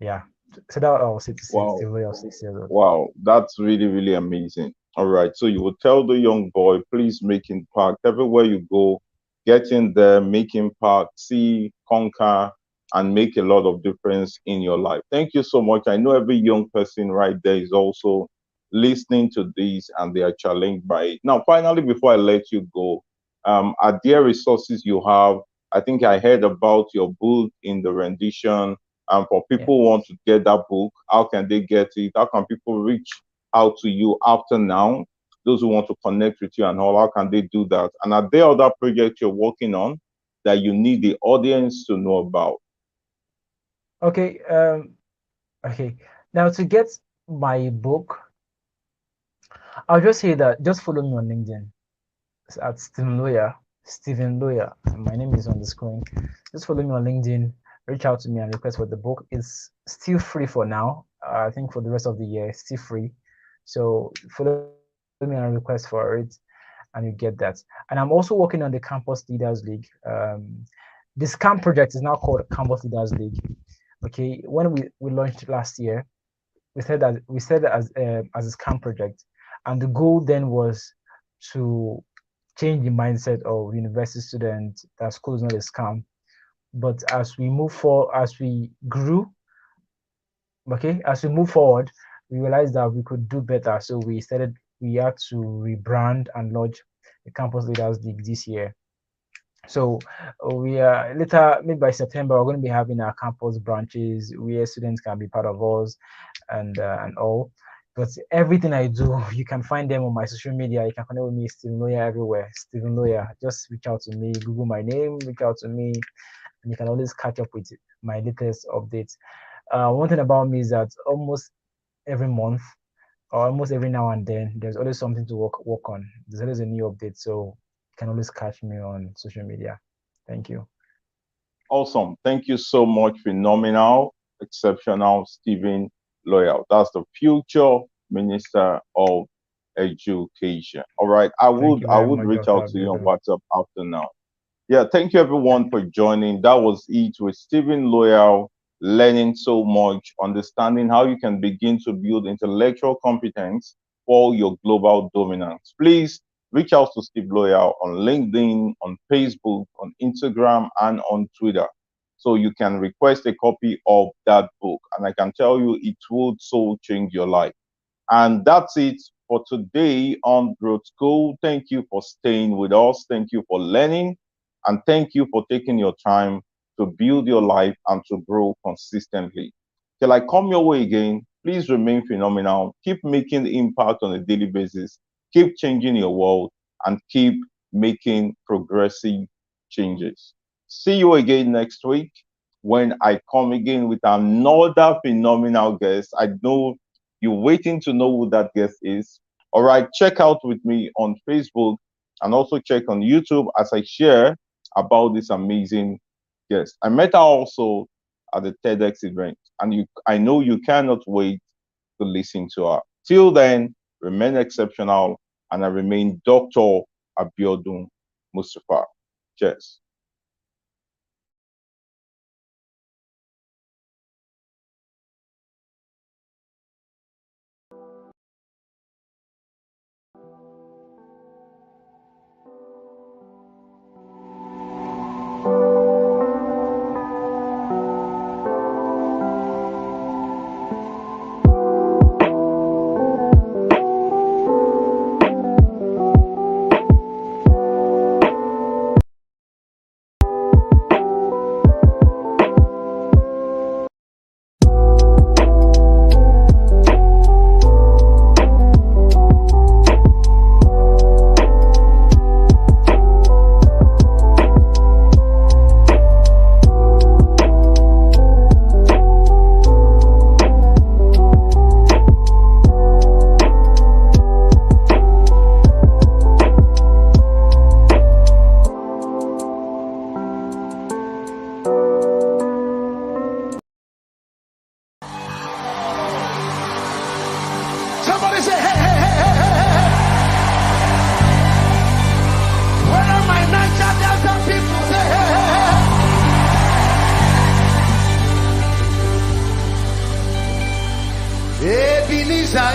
Yeah. So that I will say to say Wow. Steve Loya of 6 years old. Wow, that's really, really amazing. All right. So you would tell the young boy, please make impact everywhere you go, get in there, make impact, see, conquer, and make a lot of difference in your life. Thank you so much. I know every young person right there is also listening to this and they are challenged by it. Now, finally, before I let you go, are there resources you have? I think I heard about your book in the rendition, and for Yeah. people who want to get that book, how can they get it? How can people reach out to you after now? Those who want to connect with you and all, how can they do that? And are there other projects you're working on that you need the audience to know about? Okay. Okay. Now to get my book, I'll just say that just follow me on LinkedIn at Steven Loya. Steven Loya. My name is on the screen. Just follow me on LinkedIn. Reach out to me and request for the book. It's still free for now. I think for the rest of the year, it's still free. So follow me and request for it, and you get that. And I'm also working on the Campus Leaders League. This camp project is now called Campus Leaders League. Okay, when we launched last year, we said that as a camp project, and the goal then was to change the mindset of university students that school is not a scam. But as we move forward, as we grew, as we move forward, we realized that we could do better. So we had to rebrand and launch the Campus Leaders League this year. So we are later, maybe by September, we're going to be having our campus branches where students can be part of us and all. But everything I do, you can find them on my social media. You can connect with me, Steven Loya, everywhere. Steven Loya. Just reach out to me, Google my name, reach out to me, and you can always catch up with my latest updates. One thing about me is that almost every month, or almost every now and then, there's always something to work on. There's always a new update, so you can always catch me on social media. Thank you. Awesome. Thank you so much. Phenomenal, exceptional, Steven Loya. That's the future Minister of Education. All right. I would reach out to you on WhatsApp after now. Yeah, thank you everyone for joining. That was it with Steven Loya, learning so much, understanding how you can begin to build intellectual competence for your global dominance. Please reach out to Steve Loya on LinkedIn, on Facebook, on Instagram, and on Twitter. So you can request a copy of that book. And I can tell you it would so change your life. And that's it for today on Growth School. Thank you for staying with us. Thank you for learning. And thank you for taking your time to build your life and to grow consistently. Till I come your way again, please remain phenomenal. Keep making impact on a daily basis. Keep changing your world and keep making progressive changes. See you again next week when I come again with another phenomenal guest. I know you're waiting to know who that guest is. All right, check out with me on Facebook and also check on YouTube as I share about this amazing guest. I met her also at the TEDx event, and I know you cannot wait to listen to her. Till then, remain exceptional, and I remain Dr. Abiodun Mustafa. Cheers. Somebody say, hey, hey, hey, hey, hey, hey, hey. Where are my Niger Delta people? Say, hey, hey, hey, hey. Ebenezer,